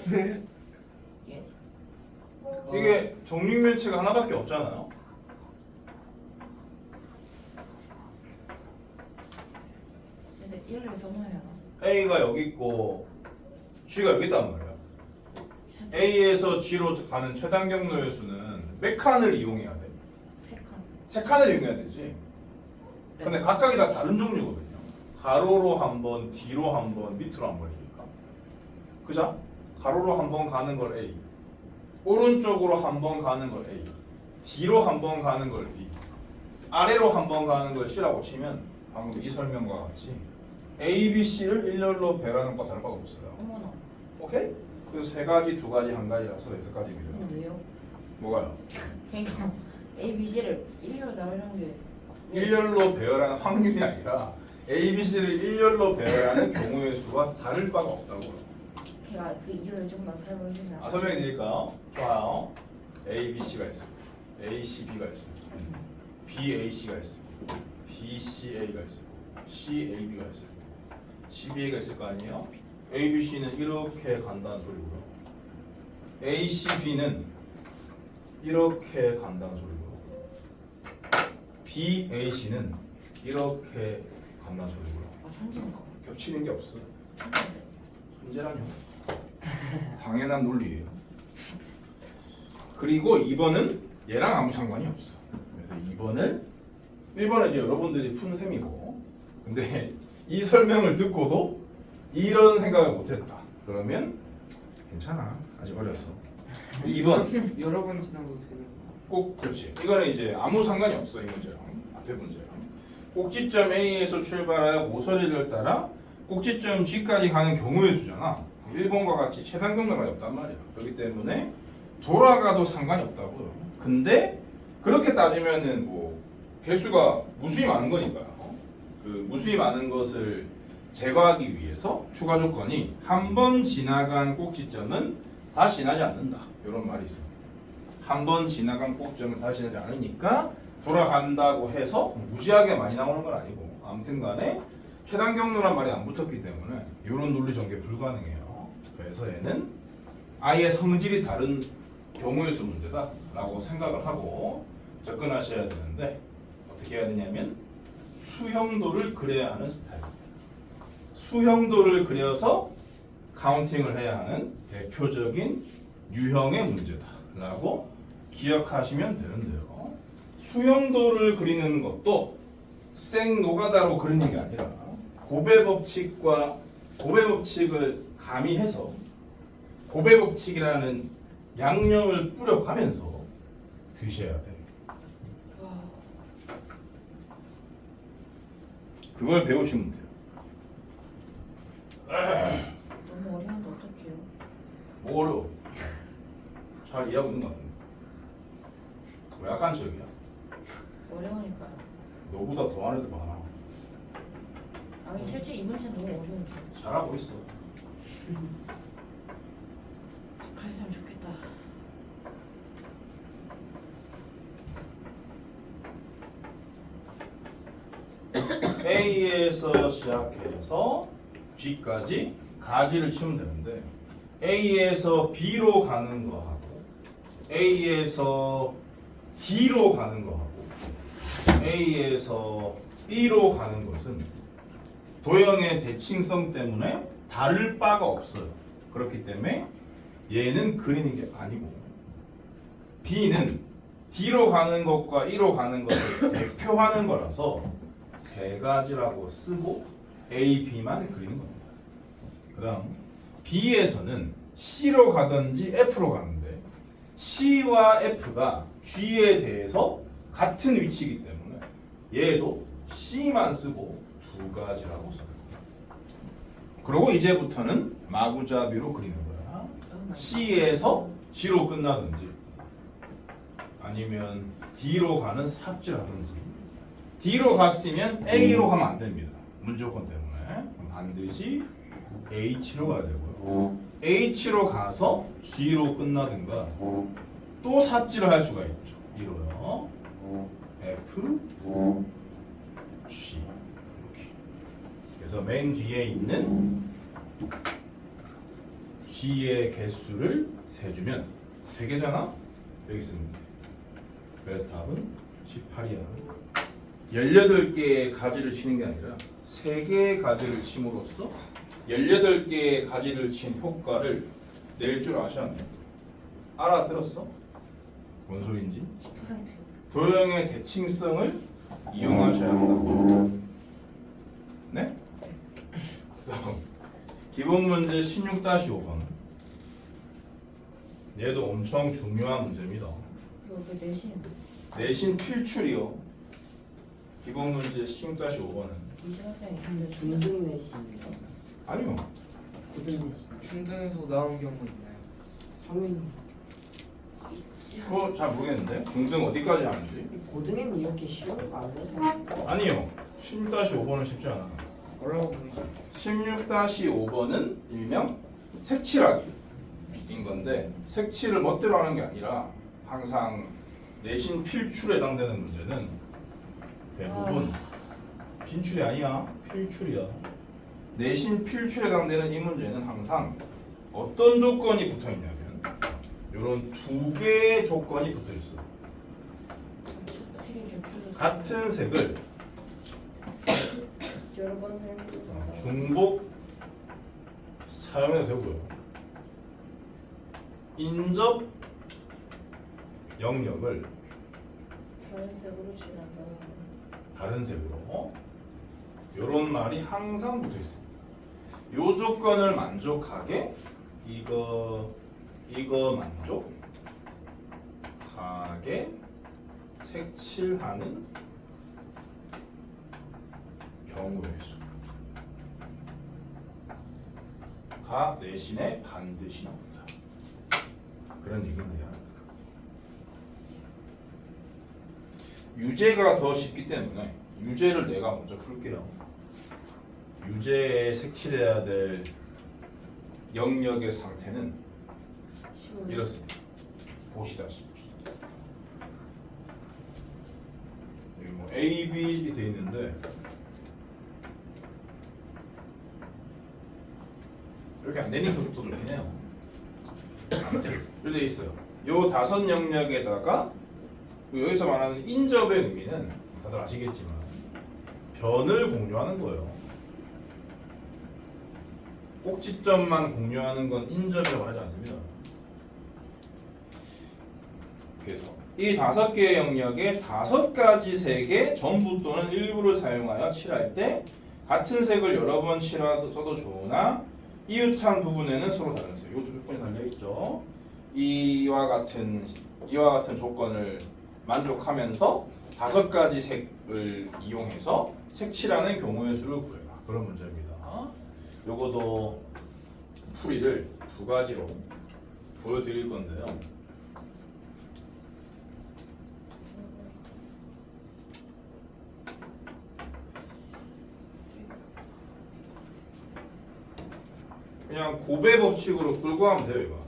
예? 이게 정육면체가 하나밖에 없잖아요. 근데 이를 써놔야 A가 여기 있고 G가 여기 있단 말이야. A에서 G로 가는 최단 경로의 수는 몇 칸을 이용해야 돼? 3칸. 3칸을 이용해야 되지. 근데 각각이 다 다른 종류거든요. 가로로 한 번, 뒤로 한 번, 밑으로 한 번이니까. 그죠? 가로로 한 번 가는 걸 A, 오른쪽으로 한 번 가는 걸 A, 뒤로 한 번 가는 걸 B, 아래로 한 번 가는 걸 C라고 치면 방금 이 설명과 같이 A, B, C를 일렬로 배라는 거 다를 바가 없어요. 어머나. 오케이? 그래서 세 가지, 두 가지, 한 가지라서 6가지입니다. 근데 왜요? 뭐가요? 그러니까 A, B, C를 일렬로 나누는 게 일렬로 배열하는 확률이 아니라 A, B, C를 일렬로 배열하는 경우의 수가 다를 바가 없다고요. 걔가 그 이유를 좀 더 설명해 주면 아, 설명해 드릴까요? 좋아요. A, B, C가 있어요. A, C, B가 있어요. B, A, C가 있어요. B, C, A가 있어요. C, A, B가 있어요. C, B, A가 있을 거 아니에요? A, B, C는 이렇게 간다는 소리고요. A, C, B는 이렇게 간다는 소리고요. B, A, C는 이렇게 간다는 소리고요. 아 천진가? 겹치는 게 없어요. 천진데. 문제라뇨. 당연한 논리예요. 그리고 2번은 얘랑 아무 상관이 없어. 그래서 1번은 이제 여러분들이 푸는 셈이고, 근데 이 설명을 듣고도 이런 생각을 못했다. 그러면 괜찮아. 아직 어렸어. 2번 여러 번 지나도 되는 거. 꼭 그렇지. 이거는 이제 아무 상관이 없어. 이 문제랑 앞에 문제랑. 꼭지점 A에서 출발하여 모서리를 따라 꼭지점 G까지 가는 경우의 수잖아. 1번과 같이 최단 경로가 없단 말이야. 그렇기 때문에 돌아가도 상관이 없다고요. 근데 그렇게 따지면은 뭐 개수가 무수히 많은 거니까요. 그 무수히 많은 것을 제거하기 위해서 추가 조건이 한 번 지나간 꼭지점은 다시 지나지 않는다. 이런 말이 있어요. 한 번 지나간 꼭지점은 다시 지나지 않으니까 돌아간다고 해서 무지하게 많이 나오는 건 아니고 아무튼 간에 최단 경로란 말이 안 붙었기 때문에 이런 논리 전개 불가능해요. 그래서 얘는 아예 성질이 다른 경우의 수 문제다라고 생각을 하고 접근하셔야 되는데 어떻게 해야 되냐면 수형도를 그려야 하는 스타일. 수형도를 그려서 카운팅을 해야 하는 대표적인 유형의 문제다라고 기억하시면 되는데요. 수형도를 그리는 것도 생 노가다로 그리는 게 아니라 고배 법칙을 가미해서 고배 법칙이라는 양념을 뿌려가면서 드셔야 돼요. 그걸 배우시면 돼요. 너무 어려운데 어떡해요? 뭐 어려워? 잘 이해하고 있는 것 같은데. 왜 약한 지역이야? 어려우니까요. 너보다 더한 애들 많아. 아니 실제 이 문제 너무 어려운데. 잘하고 있어. 그랬으면 좋겠다. A에서 시작해서 G까지 가지를 치면 되는데 A에서 B로 가는 거하고 A에서 D로 가는 거하고 A에서 B로 가는 것은 도형의 대칭성 때문에 다를 바가 없어요. 그렇기 때문에 얘는 그리는 게 아니고 B는 D로 가는 것과 E로 가는 것을 대표하는 거라서 세 가지라고 쓰고 A, B만 그리는 겁니다. 그 다음 B에서는 C로 가든지 F로 가는데 C와 F가 G에 대해서 같은 위치이기 때문에 얘도 C만 쓰고 두 가지라고 써요. 그리고 이제부터는 마구잡이로 그리는 거야. C에서 G로 끝나든지 아니면 D로 가는 삽질을 하든지 D로 갔으면 A로 가면 안 됩니다. 문조건 때문에 반드시 H로 가야 되고요. H로 가서 G로 끝나든가 또 삽질을 할 수가 있죠. 이로요. F, G 이렇게. 그래서 맨 뒤에 있는 G의 개수를 세주면 3개잖아? 여기 있습니다. 그래서 답은 18이야. 18개의 가지를 치는 게 아니라 3개의 가지를 침으로써 18개의 가지를 친 효과를 낼 줄 아셔야 돼요. 알아들었어? 뭔 소리인지? 10%요. 도형의 대칭성을 이용하셔야 한다고. 네? 그래서 기본 문제 16-5번. 얘도 엄청 중요한 문제입니다. 이거 그 내신 내신 필출이요. 기본 문제 16-5번은 이시 학생이 근데 중등 내신이요? 아니요. 고등 내신. 중등에서 나온 경우 있나요? 당연히 그거 잘 모르겠는데 중등 어디까지 하는지. 고등에는 이렇게 쉬운 거 아니에요? 아니요. 16-5번은 쉽지 않아. 어려워 보이죠? 16-5번은 일명 색칠하기인 건데 색칠을 멋대로 하는 게 아니라 항상 내신 필출에 해당되는 문제는 대부분 빈출이 아니야. 필출이야. 내신 필출에 해당되는 이 문제는 항상 어떤 조건이 붙어 있냐면 이런 2개의 조건이 붙어 있어. 세계 겹쳐서 같은 색을 여러 번 사용해도 중복 사용해도 되고요. 인접 영역을 다른 색으로 칠한다. 다른 색으로 이런 말이 항상 붙어 있습니다. 이 조건을 만족하게 이거 만족하게 색칠하는 경우의 수가 내신에 반드시 나온다. 그런 얘기인데요. 유제가 더 쉽기 때문에 유제를 내가 먼저 풀게요. 유제에 색칠해야 될 영역의 상태는 쉬워요. 이렇습니다. 보시다시피 여기 뭐 A, B 돼 있는데 이렇게 안 되니까 또 좋긴 해요. 아무튼 이렇게 돼 있어요. 요 5 영역에다가 여기서 말하는 인접의 의미는 다들 아시겠지만 변을 공유하는 거예요. 꼭지점만 공유하는 건 인접이라고 하지 않습니다. 그래서 이 5개의 영역에 5가지 색의 전부 또는 일부를 사용하여 칠할 때 같은 색을 여러 번 칠해도 좋으나 이웃한 부분에는 서로 다른 색. 이것도 조건이 달려 있죠. 이와 같은 조건을 만족하면서 5가지 색을 이용해서 색칠하는 경우의 수를 구해라. 그런 문제입니다. 요거도 풀이를 2가지로 보여드릴 건데요. 그냥 곱의 법칙으로 풀고 하면 돼요. 이거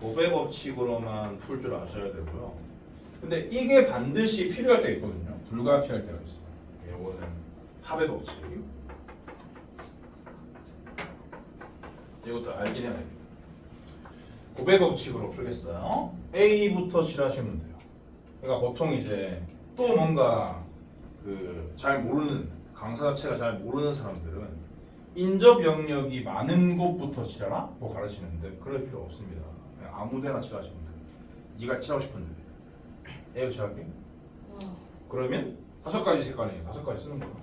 곱의 법칙으로만 풀 줄 아셔야 되고요. 근데 이게 반드시 필요할 때가 있거든요. 불가피할 때가 있어. 이거는 합의 법칙. 이것도 알긴 해야 됩니다. 곱의 법칙으로 풀겠어요. A부터 칠하시면 돼요. 그러니까 보통 이제 또 뭔가 그 잘 모르는 강사 자체가 잘 모르는 사람들은 인접 영역이 많은 곳부터 칠하라? 뭐 가르치는데 그럴 필요 없습니다. 그냥 아무데나 칠하시면 돼요. 네가 칠하고 싶은데 A부터 칠할게. 그러면 5가지 색깔이에요. 5가지 쓰는 거예요.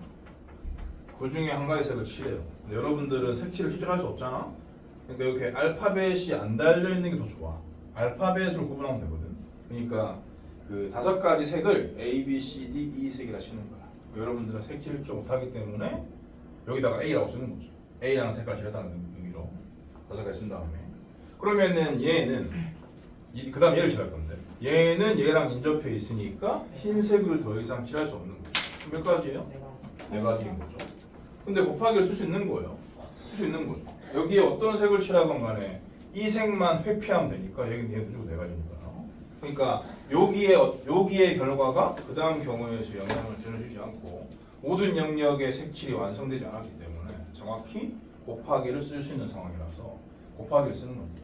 그 중에 한 가지 색을 칠해요. 근데 여러분들은 색칠을 실제로 할 수 없잖아. 그러니까 이렇게 알파벳이 안 달려 있는 게 더 좋아. 알파벳으로 구분하면 되거든. 그러니까 그 5가지 색을 A, B, C, D, E 색이라 치는 거야. 여러분들은 색칠을 좀 못하기 때문에 여기다가 A라고 쓰는 거죠. A라는 색깔을 칠했다는 의미로 5가지 쓴 다음에 그러면은 얘는 그 다음 얘를 칠할 건데 얘는 얘랑 인접해 있으니까 흰색을 더 이상 칠할 수 없는 거죠. 몇 가지예요? 4가지. 4가지인 거죠. 근데 곱하기를 쓸 수 있는 거예요. 쓸 수 있는 거죠. 여기에 어떤 색을 칠하건 간에 이 색만 회피하면 되니까 여기는 얘 무조건 4가지니까. 그러니까 여기의 결과가 그 다음 경우에서 영향을 전해주지 않고 모든 영역의 색칠이 완성되지 않았기 때문에 정확히 곱하기를 쓸 수 있는 상황이라서 곱하기를 쓰는 겁니다.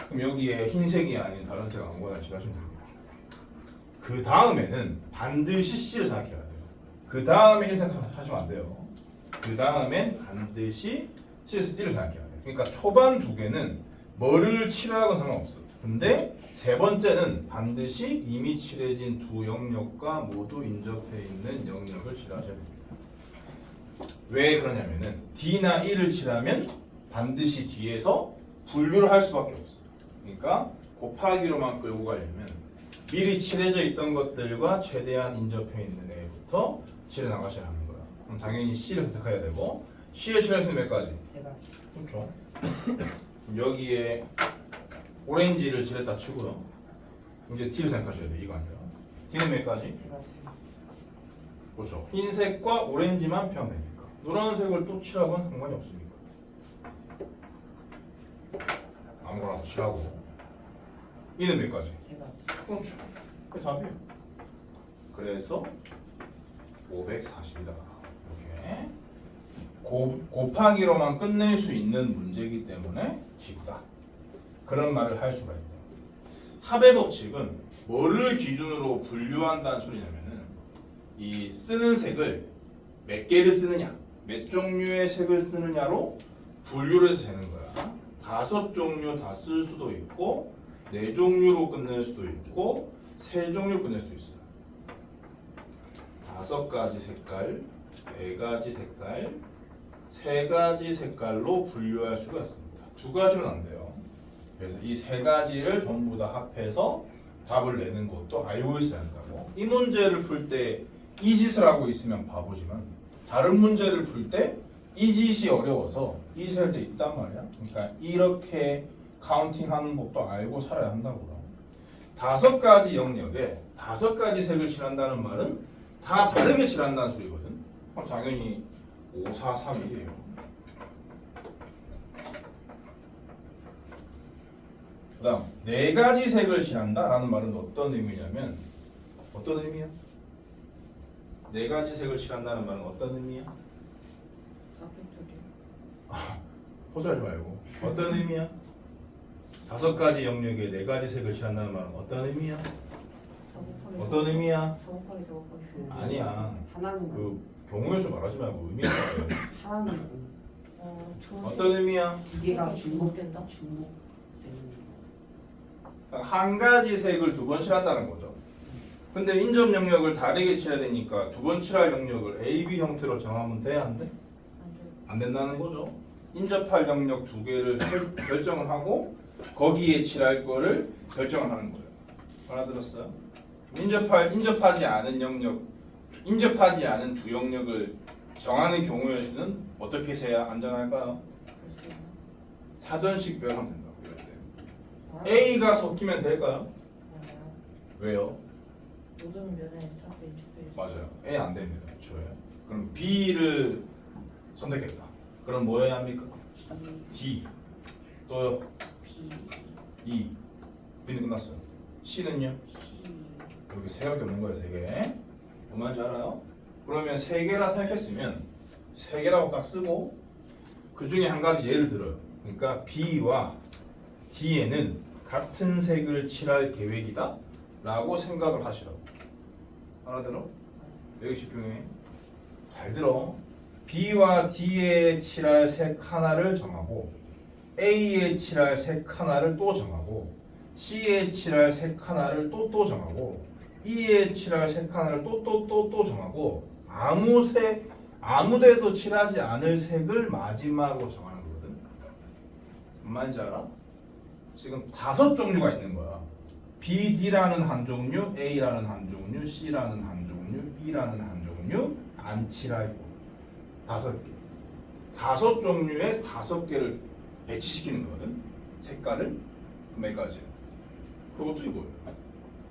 그럼 여기에 흰색이 아닌 다른 색 아무거나 칠하시면 되는 거죠. 그 다음에는 반드시 C를 생각해야 돼요. 그 다음에 1 생각하시면 안 돼요. 그 다음엔 반드시 C를 생각해야 돼요. 그러니까 초반 2개는 뭐를 칠하건 상관없어. 근데 3번째는 반드시 이미 칠해진 2 영역과 모두 인접해 있는 영역을 칠하셔야 됩니다. 왜 그러냐면은 D나 E를 칠하면 반드시 뒤에서 분류를 할 수밖에 없어요. 그러니까 곱하기로만 끌고 가려면 미리 칠해져 있던 것들과 최대한 인접해 있는 애부터 칠해 나가셔야 하는 거야. 그럼 당연히 C를 선택해야 되고 C에 칠할 수 있는 몇 가지? 3가지. 그렇죠. 여기에 오렌지를 칠했다 치고요. 이제 D를 생각하셔야 돼요. 이거 아니라 D는 몇 가지? 3가지. 그렇죠. 흰색과 오렌지만 표현 되니까 노란색을 또 칠하고는 상관이 없으니까 아무거나 칠하고 이는 몇 가지? 3가지. 그렇죠. 그게 답이에요. 그래서 540이다. 이렇게 곱하기로만 끝낼 수 있는 문제이기 때문에 쉽다. 그런 말을 할 수가 있다. 합의 법칙은 뭐를 기준으로 분류한다는 소리냐면은 이 쓰는 색을 몇 개를 쓰느냐, 몇 종류의 색을 쓰느냐로 분류를 해서 재는 거야. 5종류 다 쓸 수도 있고 4종류로 끝낼 수도 있고 3종류로 끝낼 수도 있어요. 5가지 색깔, 4가지 색깔, 3가지 색깔로 분류할 수가 있습니다. 2가지로는 안 돼요. 그래서 이 3가지를 전부 다 합해서 답을 내는 것도 알고 있어야 한다고. 이 문제를 풀 때 이 짓을 하고 있으면 바보지만 다른 문제를 풀 때 이 짓이 어려워서 이 짓을 할 때 있단 말이야. 그러니까 이렇게 카운팅하는 법도 알고 살아야 한다고요. 다섯 가지 영역에 다섯 가지 색을 칠한다는 말은 다 다르게 칠한다는 소리거든. 그럼 당연히 5, 4, 3, 1이에요. 그 다음 네 가지 색을 칠한다라는 말은 어떤 의미냐면 어떤 의미야? 네 가지 색을 칠한다는 말은 어떤 의미야? 4팩토리얼. 호소하지 말고 어떤 의미야? 다섯 가지 영역에 네 가지 색을 칠한다는 말은 어떤 의미야? 4 곱하기 어떤 의미야? 4 곱하기 4 곱하기 4. 아니야. 하나는 그 경우의 수 말하지 말고 의미야. 하나는 어떤 의미야? 두 개가 중복된다? 중복되는 한 가지 색을 두 번 칠한다는 거죠. 근데 인접 영역을 다르게 칠해야 되니까 두 번 칠할 영역을 A, B 형태로 정하면 돼? 안 돼? 안 된다는 거죠. 인접할 영역 두 개를 결정을 하고 거기에 칠할 거를 결정을 하는 거예요. 알아들었어요? 인접하지 않은 영역, 인접하지 않은 두 영역을 정하는 경우의 수는 어떻게 세야 안전할까요? 사전식 배열하면 된다고 이럴 때. A가 섞이면 될까요? 왜요? 모든 면에 짝대 인축돼. 맞아요. A 안 됩니다. 애초에. 그럼 B를 선택했다. 그럼 뭐 해야 합니까? D. 또요? B, E. B는 끝났어요. C는요? C, 여기 세 개밖에 없는 거예요. 세 개. 뭔지 알아요? 그러면 세 개라 생각했으면 세 개라고 딱 쓰고 그 중에 한 가지 예를 들어요. 그러니까 B와 D에는 같은 색을 칠할 계획이다 라고 생각을 하시라고. 알아들어? 여기 집중해. 잘 들어. B와 D에 칠할 색 하나를 정하고 A에 칠할 색 하나를 또 정하고 C에 칠할 색 하나를 또 정하고 E에 칠할 색 하나를 또 정하고 아무데도 칠하지 않을 색을 마지막으로 정하는 거거든. 뭔 말인지 알아? 지금 5 종류가 있는 거야. B, D라는 한 종류, A라는 한 종류, C라는 한 종류, E라는 한 종류, 안 칠할 거 5개. 5 종류의 5개를 배치시키는 거거든. 색깔을 몇 가지. 그것도 이거예요.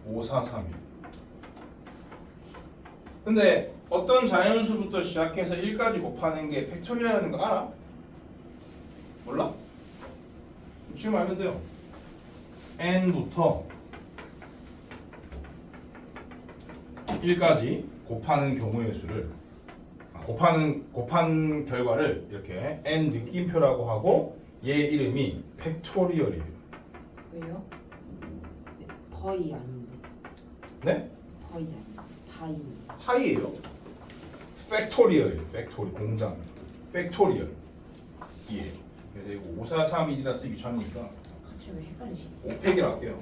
5, 4, 3, 1. 근데 어떤 자연수부터 시작해서 1까지 곱하는 게 팩토리얼이라는 거 알아? 몰라? 지금 알면 돼요. n부터 1까지 곱하는 경우의 수를 곱한 결과를 이렇게 n 느낌표라고 하고 얘 이름이 팩토리얼이에요. 왜요? 퍼이 아닌데 네? 퍼이 아닌데 파이 파이예요. 팩토리얼, 팩토리 공장, 팩토리얼 이에요. 그래서 이거 5, 4, 3, 1이라 쓰기 귀찮으니까 같이 왜 헷갈리지? 5팩이라 할게요.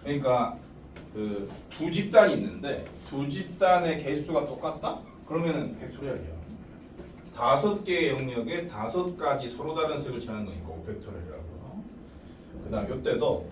그러니까 그 두 집단이 있는데 두 집단의 개수가 똑같다? 그러면은 팩토리얼이야. 5개의 영역에 5가지 서로 다른 색을 칠하는 거니까 5팩토리얼이라고. 그다음 이때도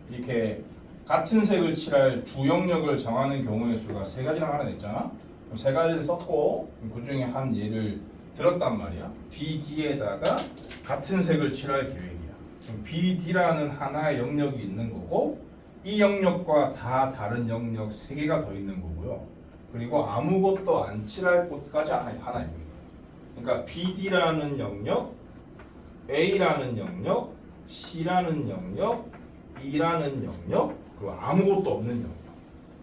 이렇게 같은 색을 칠할 두 영역을 정하는 경우의 수가 3가지나 하나 냈잖아. 그럼 3가지를 썼고 그 중에 한 예를 들었단 말이야. B, D에다가 같은 색을 칠할 계획이야. 그럼 B, D라는 하나의 영역이 있는 거고 이 영역과 다 다른 영역 3개가 더 있는 거고요. 그리고 아무것도 안 칠할 곳까지 하나 있는 거예요. 그러니까 BD라는 영역, A라는 영역, C라는 영역, E라는 영역, 그리고 아무것도 없는 영역.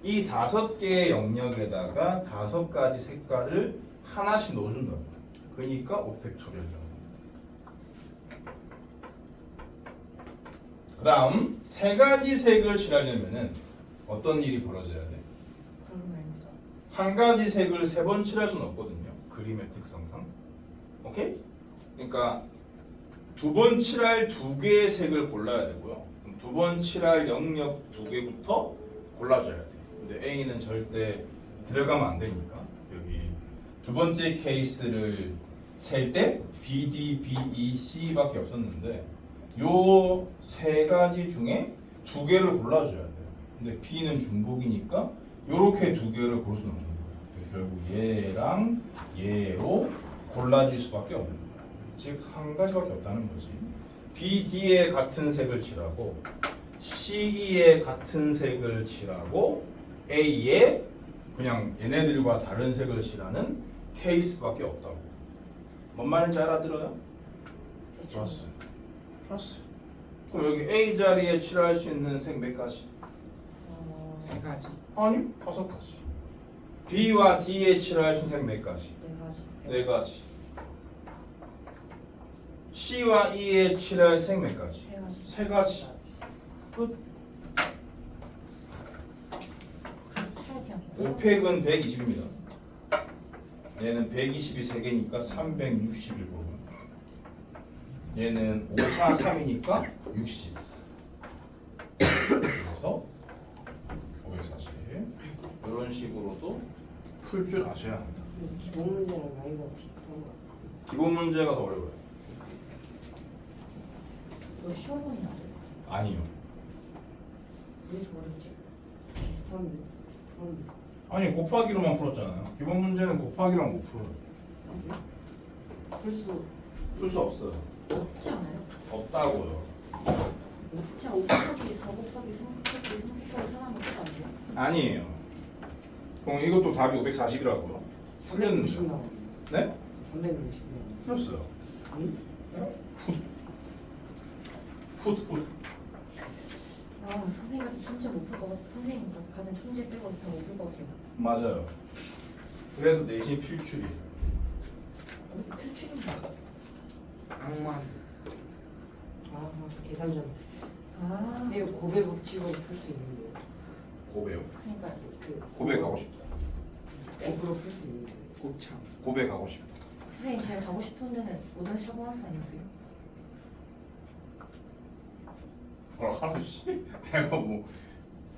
이 5개의 영역에다가 5가지 색깔을 하나씩 넣어준다. 그러니까 5팩토리얼. 그 다음 3가지 색을 칠하려면은 어떤 일이 벌어져야 돼? 그런 말입니다. 한 가지 색을 3번 칠할 수는 없거든요. 그림의 특성상. 오케이? 그러니까 2번 칠할 2개의 색을 골라야 되고요. 2번 칠할 영역 2개부터 골라줘야 돼. 근데 A는 절대 들어가면 안 되니까 여기 두 번째 케이스를 셀 때 B, D, B, E, C밖에 없었는데 요 3가지 중에 2개를 골라줘야 돼요. 근데 B는 중복이니까 요렇게 2개를 고를 수는 없는 거예요. 결국 얘랑 얘로 골라질 수밖에 없는 거예요. 즉 한 가지밖에 없다는 거지. BD에 같은 색을 칠하고 CE에 같은 색을 칠하고 A에 그냥 얘네들과 다른 색을 칠하는 케이스밖에 없다고. 뭔 말인지 알아들어요? 좋았어. 좋았어. 그럼 여기 A 자리에 칠할 수 있는 색 몇 가지? 세 가지. 아니, 5가지. B와 D에 칠할 수 있는 색 몇 가지? 네 가지. 4가지. C와 E에 칠할 색 몇 가지? 세 가지. 3가지. 끝. 찰기야. 5팩은 120입니다. 얘는 120이 3개니까 361번. 얘는 5, 4, 3이니까 60. 그래서 540. 이런 식으로도 풀 줄 아셔야 합니다. 기본 문제랑 나이가 비슷한 것 같아요. 기본 문제가 더 어려워요. 너 쉬워 보이냐? 아니요. 왜 더 어렵지? 비슷한데 풀었는데. 아니 곱하기로만 풀었잖아요. 기본 문제는 곱하기로만 못 풀어요. 풀수 풀 수 없어요. 없지 않아요? 없다고요. 그냥 5 곱하기 4 곱하기 3 곱하기 3 곱하기 4 하면 끝 아니에요? 아니에요. 그럼 이것도 답이 540이라고요. 360 틀렸는데. 나오네. 네? 360 나오네. 틀렸어요. 응? 훗. 아 선생님한테 진짜 못 풀 것 같아. 선생님 가는 천재 빼고 다 못 풀 것 같아요. 맞아요. 그래서 내신 필출이에요. 필출인가? 악만. 아 계산 좀. 아 이거 고배 법칙으로 풀 수 있는데. 고배요. 그러니까 그 고배 가고 싶다. 곱으로 풀 수 있는데. 곱창. 고배 가고 싶다. 선생님 제가 가고 싶은 데는 오던 샤브하우스 아니었어요? 하루 씨. 내가 뭐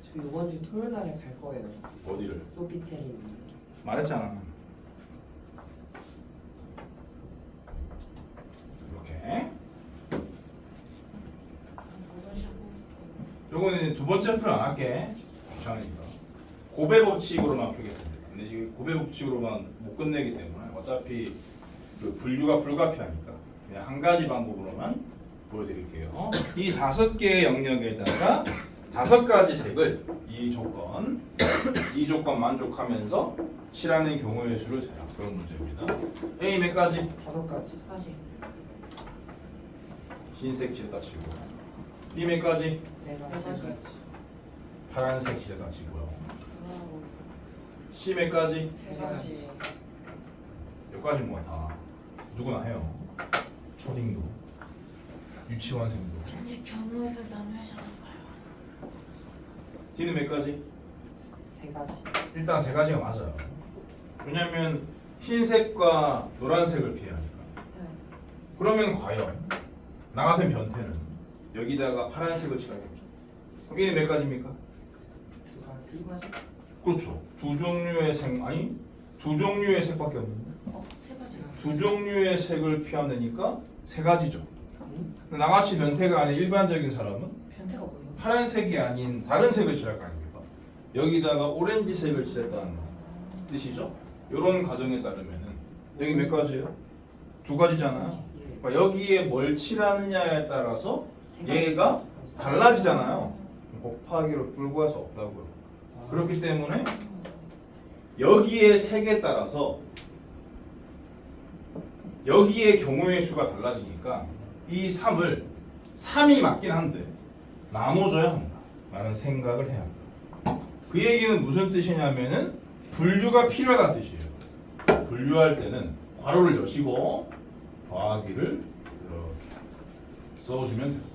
저 이번 주 토요일 날에 갈 거예요. 어디를 소피텔인. 말했잖아. 이렇게. 오던 샤브하우스. 요거는 두 번째 풀 안 할게. 귀찮으니까. 고배 법칙으로만 풀겠습니다. 근데 이 고배 법칙으로만 못 끝내기 때문에 어차피 그 분류가 불가피하니까 그냥 한 가지 방법으로만 보여드릴게요. 이 5개의 영역에다가 5가지 색을 이 조건 만족하면서 칠하는 경우의 수를 세라. 그런 문제입니다. A 몇 가지? 5가지. 까지. 흰색 칠해다 치고. B 몇 가지? 4가지. 파란색 칠해다 치고요. 그거하고 C 몇 가지? 세 가지. 여기까지 뭐 다 누구나 해요. 초딩도 유치원생도. 근데 경우에서 나눠야지 않을까요? D는 몇 가지? 3가지. 일단 3가지가 맞아요. 왜냐면 흰색과 노란색을 피해야 하니까. 네. 그러면 과연 나 같은 변태는 여기다가 파란색을 칠하겠죠. 그럼 얘는 몇 가지입니까? 2가지. 두 가지? 그렇죠. 두 종류의 색밖에 없는데 세 가지가. 두 종류의 색을 피하니까 3가지죠. 근데 나같이 변태가 아닌 일반적인 사람은 변태가 뭐예요? 파란색이 아닌 다른 색을 칠할 거 아닙니까? 여기다가 오렌지색을 칠했다는 뜻이죠. 이런 가정에 따르면은 여기 몇 가지예요? 2가지잖아요. 그러니까 여기에 뭘 칠하느냐에 따라서 얘가 달라지잖아요. 곱하기로 끌고 갈 수 없다고요. 그렇기 때문에 여기에 색에 따라서 여기에 경우의 수가 달라지니까 이 3이 맞긴 한데 나눠줘야 한다 라는 생각을 해야 합니다. 그 얘기는 무슨 뜻이냐면은 분류가 필요하다는 뜻이에요. 분류할 때는 괄호를 여시고 더하기를 이렇게 써주면 됩니다.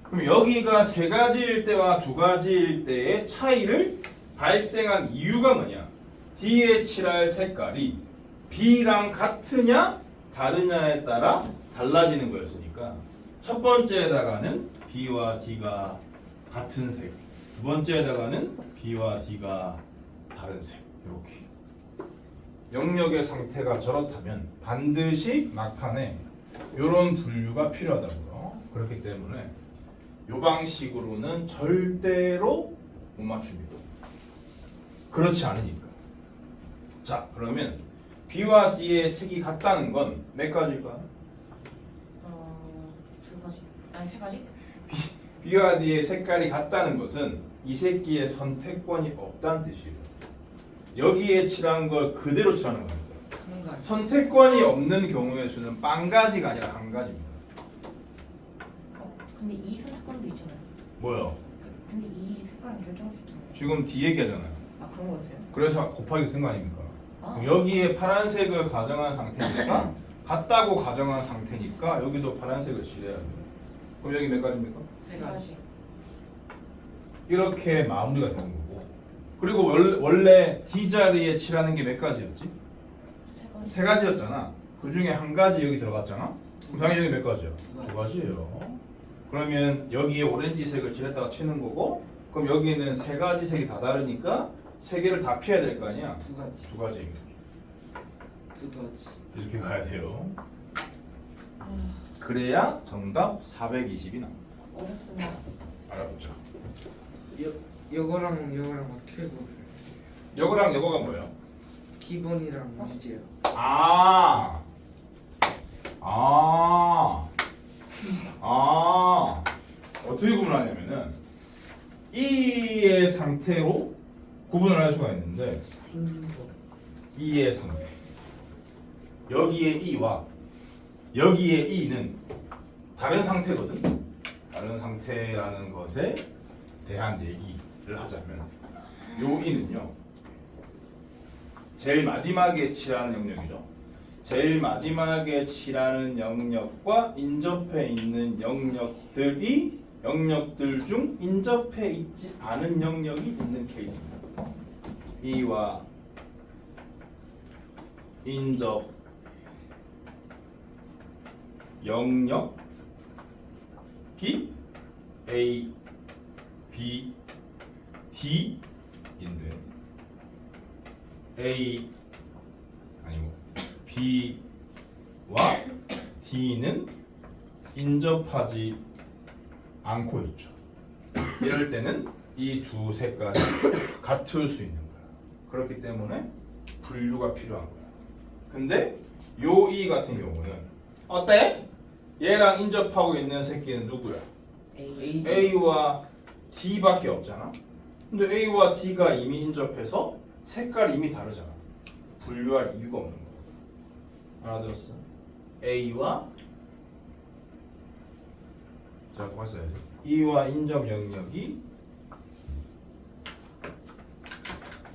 그럼 여기가 3가지일 때와 2가지일 때의 차이를 발생한 이유가 뭐냐? D에 칠할 색깔이 B랑 같으냐 다르냐에 따라 달라지는 거였으니까 첫 번째에다가는 B와 D가 같은 색, 두 번째에다가는 B와 D가 다른 색. 이렇게 영역의 상태가 저렇다면 반드시 막판에 이런 분류가 필요하다고요. 그렇기 때문에 이 방식으로는 절대로 못 맞춥니다. 그렇지 않으니까. 자, 그러면 B와 D의 색이 같다는 건 몇 가지일까요? 두 가지. 아니 3가지? B와 D의 색깔이 같다는 것은 이 새끼의 선택권이 없다는 뜻이에요. 여기에 칠한 걸 그대로 칠하는 겁니다. 한 가지. 선택권이 없는 경우의 수는 빵 가지가 아니라 한 가지입니다. 근데 이 선택권도 있잖아요. 뭐요? 근데 이 색깔은 결정할 수 있잖아요. 지금 D 얘기하잖아요. 아 그런 거였어요? 그래서 곱하기 쓴 거 아닙니까? 아. 그럼 여기에 파란색을 가정한 상태니까 같다고 가정한 상태니까 여기도 파란색을 칠해야 돼요. 그럼 여기 몇 가지입니까? 3가지. 이렇게 마무리가 되는 거고. 그리고 원래 D 자리에 칠하는 게 몇 가지였지? 3가지. 3가지였잖아. 그 중에 한 가지 여기 들어갔잖아. 그럼 당연히 여기 몇 가지야? 두 가지. 2가지예요. 그러면 여기에 오렌지색을 칠했다가 치는 거고, 그럼 여기는 3가지 색이 다 다르니까 3개를 다 피해야 될 거 아니야? 2가지. 2가지입니다. 2가지. 이렇게 가야 돼요. 아, 그래야 정답 420이 나옵니다. 어렵습니다. 알아보죠. 요거랑 어떻게 구분해요? 여거랑 여거가 뭐예요? 기본이랑 문제요. 아, 어떻게 구분하냐면은 E의 상태로 구분을 할 수가 있는데 생긴 거. E의 상태, 여기에 E와 여기에 E는 다른 상태거든. 다른 상태라는 것에 대한 얘기를 하자면 요 E는요 제일 마지막에 칠하는 영역이죠. 제일 마지막에 칠하는 영역과 인접해 있는 영역들 중 인접해 있지 않은 영역이 있는 케이스입니다. E와 인접 영역이 A, B, D인데 A 아니고 B와 D는 인접하지 않고 있죠. 이럴 때는 이 두 색깔이 같을 수 있는 거야. 그렇기 때문에 분류가 필요한 거야. 근데 요 E 같은 경우는 어때? 얘랑 인접하고 있는 새끼는 누구야? A. A와 D밖에 없잖아. 근데 A와 D가 이미 인접해서 색깔이 이미 다르잖아. 분류할 이유가 없는 거야. 알아들었어? A와 자, 똑같이 써야지. E와 인접 영역이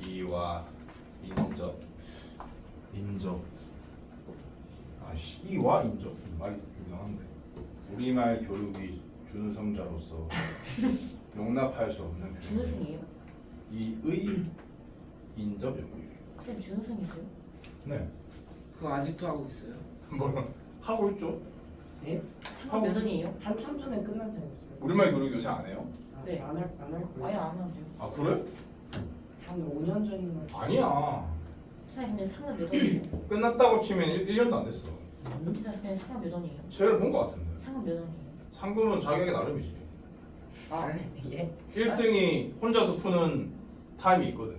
E와 인접 아씨 E와 인접 말이 이상한데 우리말 교육이 준성자로서 용납할 수 없는 준우승이에요? 이의 인접 영역이에요. 쌤 준우승이세요? 네. 그거 아직도 하고 있어요? 뭐 하고 있죠. 예? 상금 몇 원이에요? 한참 전에 끝나지 않았어요? 우리말 교육 요새 안 해요? 네. 안할 거예요. 아예 안 하세요. 아 그래? 한 5년 전인가. 아니야. 선생님 근데 상금 몇 원이에요? 끝났다고 치면 1년도 안 됐어. 진짜 선생님 상금 몇 원이에요? 책을 본 거 같은데. 상금 몇 원이에요? 상금은 자격이 나름이지. 아 예? 1등이 혼자서 푸는 타임이 있거든.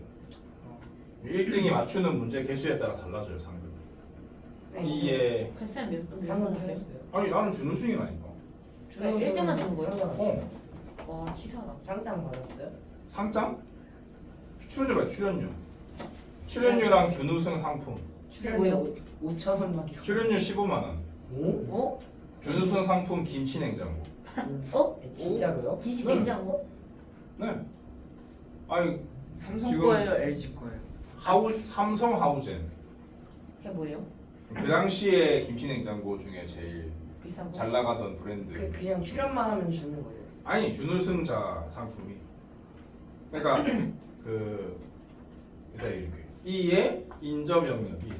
1등이 맞추는 문제 개수에 따라 달라져요 상금. 이에 그래서 쌤몇 상금 원 하세요? 타셨어요? 아니 나는 준우승이라니까. 준우 1등만 준 거예요? 상장. 어 와 치사하다. 상장 받았어요? 상장? 출연료 봐 출연료. 출연료랑 준우승 상품. 뭐예요? 5,000원만. 출연료 15만 원. 오? 어? 준우승 상품 김치 냉장고. 어? 진짜로요? 김치 네. 냉장고? 네. 아니 삼성 지금- 거예요, LG 거예요? 삼성 하우젠. 그게 뭐예요? 그 당시에 김치 냉장고 중에 제일 비싼 거? 잘 나가던 브랜드. 그냥 출연만 하면 주는 거예요. 아니 준우승자 상품이. 그러니까 그 이따 얘기해줄게. E의 인접 영역이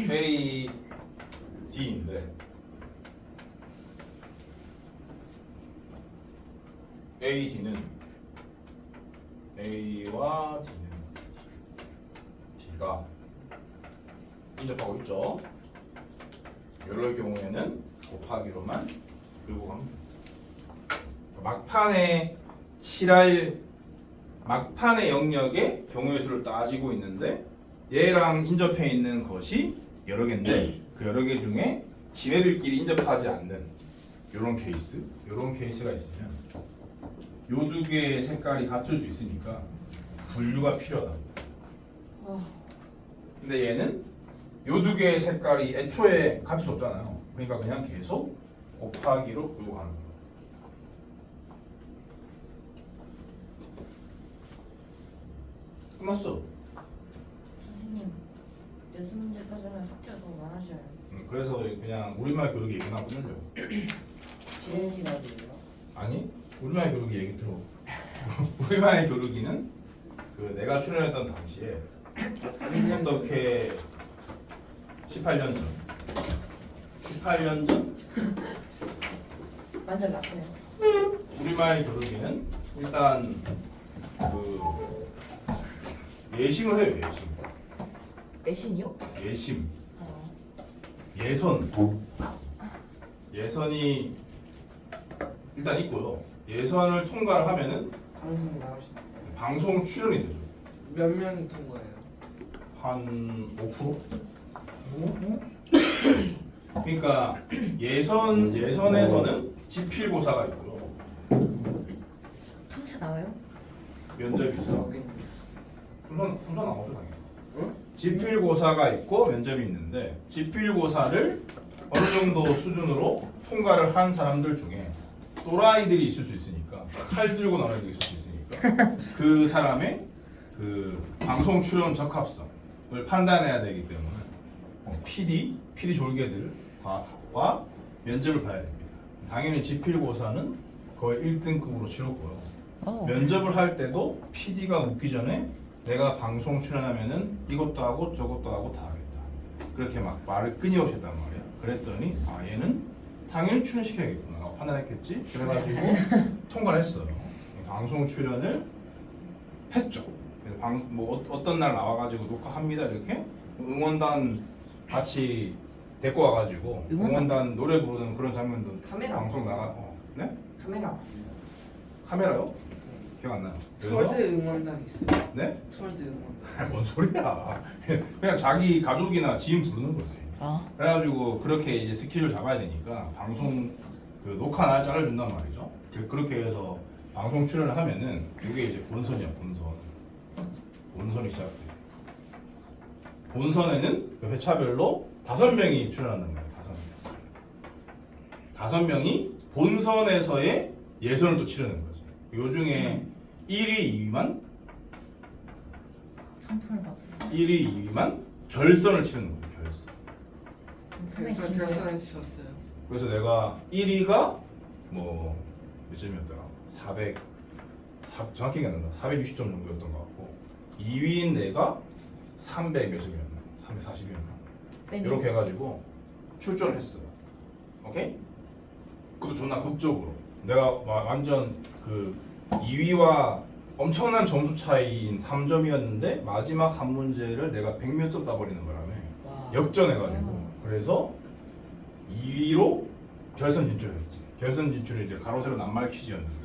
A, D인데 A, D는 A와 D는 D가 인접하고 있죠. 이럴 경우에는 곱하기로만 끌고 갑니다. 막판에 칠할 막판의 영역에 경우의 수를 따지고 있는데 얘랑 인접해 있는 것이 여러 개인데 그 여러 개 중에 지네들끼리 인접하지 않는 이런 케이스가 있으면 요 두 개의 색깔이 같을 수 있으니까 분류가 필요하다. 근데 얘는 요 두 개의 색깔이 애초에 같을 수 없잖아요. 그러니까 그냥 계속 곱하기로 끌고 가는 거예요. 끝났어. 선생님 여섯 문제까지는 숙제가 너무 많으셔요. 그래서 그냥 우리말 교육이 얘기나 끝내려. 쉬는 시간이에요. 아니 우리말 교육이 얘기 들어. 우리말 교육이는 그 내가 출연했던 당시에 어떻게 18년 전 완전 나쁘네요. 우리말 교육이는 일단 그 예심을 해요. 매신이요? 예심 어. 예선이 일단 있고요. 예선을 통과를 하면은 방송 나오시는 방송 출연이 되죠. 몇 명이 통과해요? 한 5%? 그러니까 예선에서는 지필고사가 있고요. 통차 나와요? 면접이 있어. 여기 혼자 나오죠 당연히. 응? 지필고사가 있고 면접이 있는데 지필고사를 어느 정도 수준으로 통과를 한 사람들 중에 또라이들이 있을 수 있으니까 칼 들고 나오는 애들이 있을 수 있으니까 그 사람의 그 방송 출연 적합성을 판단해야 되기 때문에 PD 졸개들과 면접을 봐야 됩니다. 당연히 지필고사는 거의 1등급으로 치렀고요. 면접을 할 때도 PD가 묻기 전에 내가 방송 출연하면은 이것도 하고 저것도 하고 다 하겠다. 그렇게 막 말을 끊임없이 했단 말이야. 그랬더니 얘는 당연히 출연시켜야겠구나 라고 판단했겠지. 그래가지고 통과를 했어요. 방송 출연을 했죠. 그래서 어떤 날 나와가지고 녹화합니다 이렇게 응원단 같이 데리고 와가지고 응원단 노래 부르는 그런 장면도 카메라. 방송 네? 카메라요? 기억 안 나요. 서울대 응원단 있어요. 네? 서울대 응원단. 뭔 소리야? 그냥 자기 가족이나 지인 부르는 거지. 그래가지고 그렇게 이제 스킬을 잡아야 되니까 방송 그 녹화 날짜를 준단 말이죠. 그렇게 해서 방송 출연을 하면은 이게 이제 본선이야. 본선이 시작돼. 본선에는 그 회차별로 5명이 출연한단 말이야. 5명이 본선에서의 예선을 또 치르는 거지. 요 중에 1위, 2위만 상품을 받고 1위, 2위만 결선을 치르는 거예요. 결선. 그래서 선생님 결선에 치셨어요. 그래서 내가 1위가 뭐 몇 점이었더라? 정확히 기억 안 나. 460점 정도였던 것 같고 2위인 내가 300 몇 점이었나? 340이었나? 이렇게 해가지고 출전을 했어요. 오케이? 그것도 존나 극적으로 내가 완전 그 2위와 엄청난 점수 차이인 3점이었는데 마지막 한 문제를 내가 100몇 점 따버리는 바람에 역전해가지고 그래서 2위로 결선 진출했지. 결선 진출이 이제 가로세로 낱말 퀴즈였는데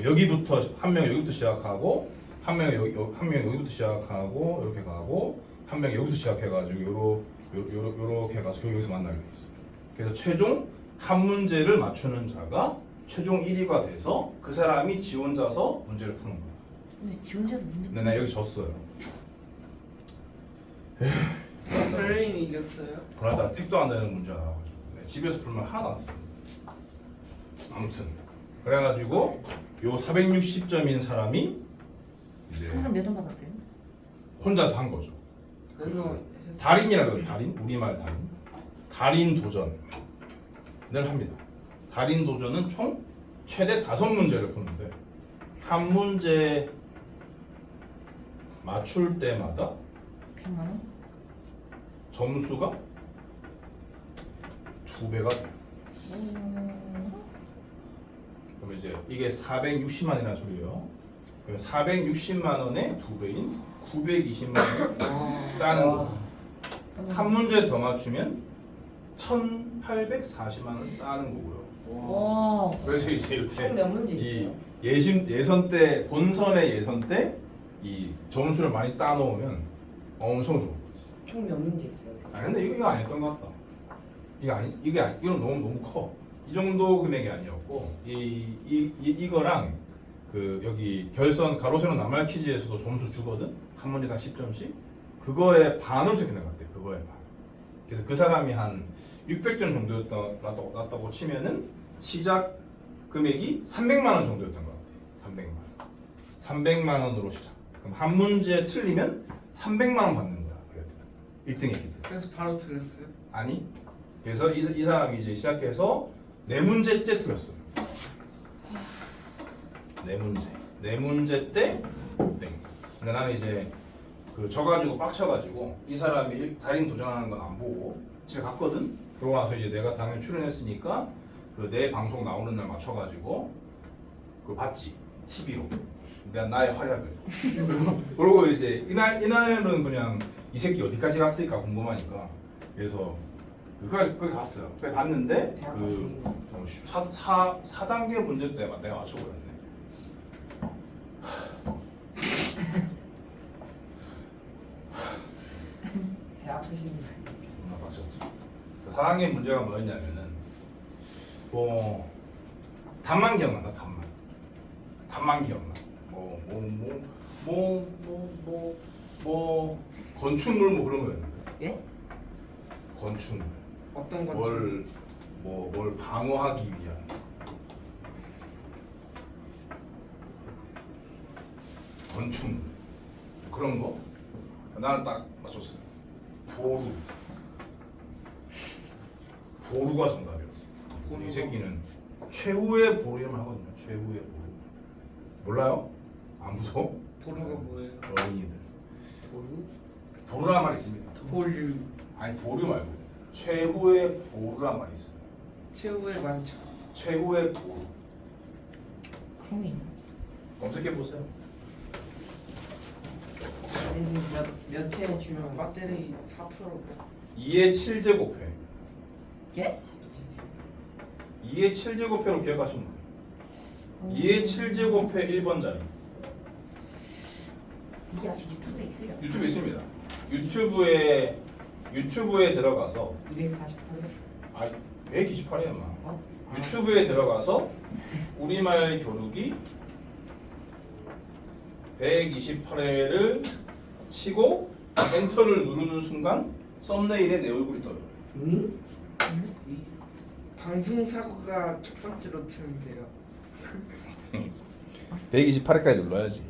여기부터 한 명 여기부터 시작하고 한 명 여기부터 시작하고 이렇게 가고 한 명 여기부터 시작해가지고 요렇게 가서 결국 여기서 만나게 돼 있어. 그래서 최종 한 문제를 맞추는 자가 최종 1위가 돼서 그 사람이 지 혼자서 문제를 푸는 거야. 왜 지원자도 문제? 근데 나 여기 졌어요. 선생님이 이겼어요. 그러다가 택도 안 되는 문제가 나와가지고 집에서 풀면 하나도 안 돼. 아무튼 그래가지고 요 460점인 사람이 이제 상금 몇 원 받았어요? 혼자서 한 거죠. 그래서 달인이라고 해요. 달인, 우리말 달인 도전을 합니다. 달인 도전은 총 최대 5문제를 푸는데 한 문제 맞출 때마다 100만 원? 점수가 2배가 돼요. 그럼 이제 이게 460만이라는 소리예요. 그럼 460만 원의 2배인 920만 원을 따는 거. 한 문제 더 맞추면 1,840만 원을 따는 거고요. 와. 그래서 이제 이렇게 총 몇 문제 있어요? 예선 때 본선의 예선 때 이 점수를 많이 따놓으면 엄청 좋은 거지. 총 몇 문제 있어요? 아 근데 이거 아니었던 것 같다. 이건 너무 커. 이 정도 금액이 아니었고 이거랑 그 여기 결선 가로 세로 나말 퀴즈에서도 점수 주거든. 한 문제당 10점씩. 그거에 반을 적혀낸 것 같아. 그거에 반. 그래서 그 사람이 한 600점 정도였다고 치면은 시작 금액이 300만 원 정도였던 것 같아. 300만 원. 300만 원으로 시작. 그럼 한 문제 틀리면 300만 원 받는 거야. 그래도 1등 했기 때문에. 그래서 바로 틀렸어요. 아니. 그래서 이 사람이 이제 시작해서 4문제째 틀렸어요. 4문제 때 땡. 근데 나는 이제 그 져가지고 빡쳐가지고 이 사람이 달인 도전하는 건 안 보고 집에 갔거든. 그러고 나서 이제 내가 당연히 출연했으니까 그 내 방송 나오는 날 맞춰가지고 그 봤지 TV로. 내가 나의 활약을. 그러고 이제 이날은 그냥 이 새끼 어디까지 갔을까 궁금하니까 그래서 거기 갔어요. 거기 갔는데 그 4단계 문제 때 내가 맞춰버렸네. 배 아프신 분. 존나 빡쳤지. 그 4단계 문제가 뭐였냐면은 뭐 답만 기억난다. 답만 기억나. 뭐 건축물 뭐 그런 거였는데. 예? 건축물. 어떤 건지. 뭘 방어하기 위한. 건축물. 그런 거. 나는 딱 맞췄어. 보루가 정답이었어. 이 새끼는 최후의 보루 이름을 하거든요. 최후의 보루. 몰라요? 아무도? 보루가 뭐예요? 어린이들. 보루? 보루란 말이 있습니다. 보류. 아니 보루 말고 최후의 보루란 말이 있어요. 최후의 만찬. 최후의 보루. 크롬이. 검색해 보세요. 몇회 주면 배터리 4%가 2의 7제곱회. 예? 2의 7제곱회로 기억하시면 돼요. 2의 7제곱회 1번 자리. 이게 아직 유튜브에 있으려. 유튜브 있습니다. 유튜브에 들어가서 248. 128이야 마. 어? 유튜브에 들어가서 우리말 교육이 128회를 치고 엔터를 누르는 순간 썸네일에 내 얼굴이 떠요. 응? 이 방송 사고가 첫 번째로 트는데요. 128회까지 눌러야지.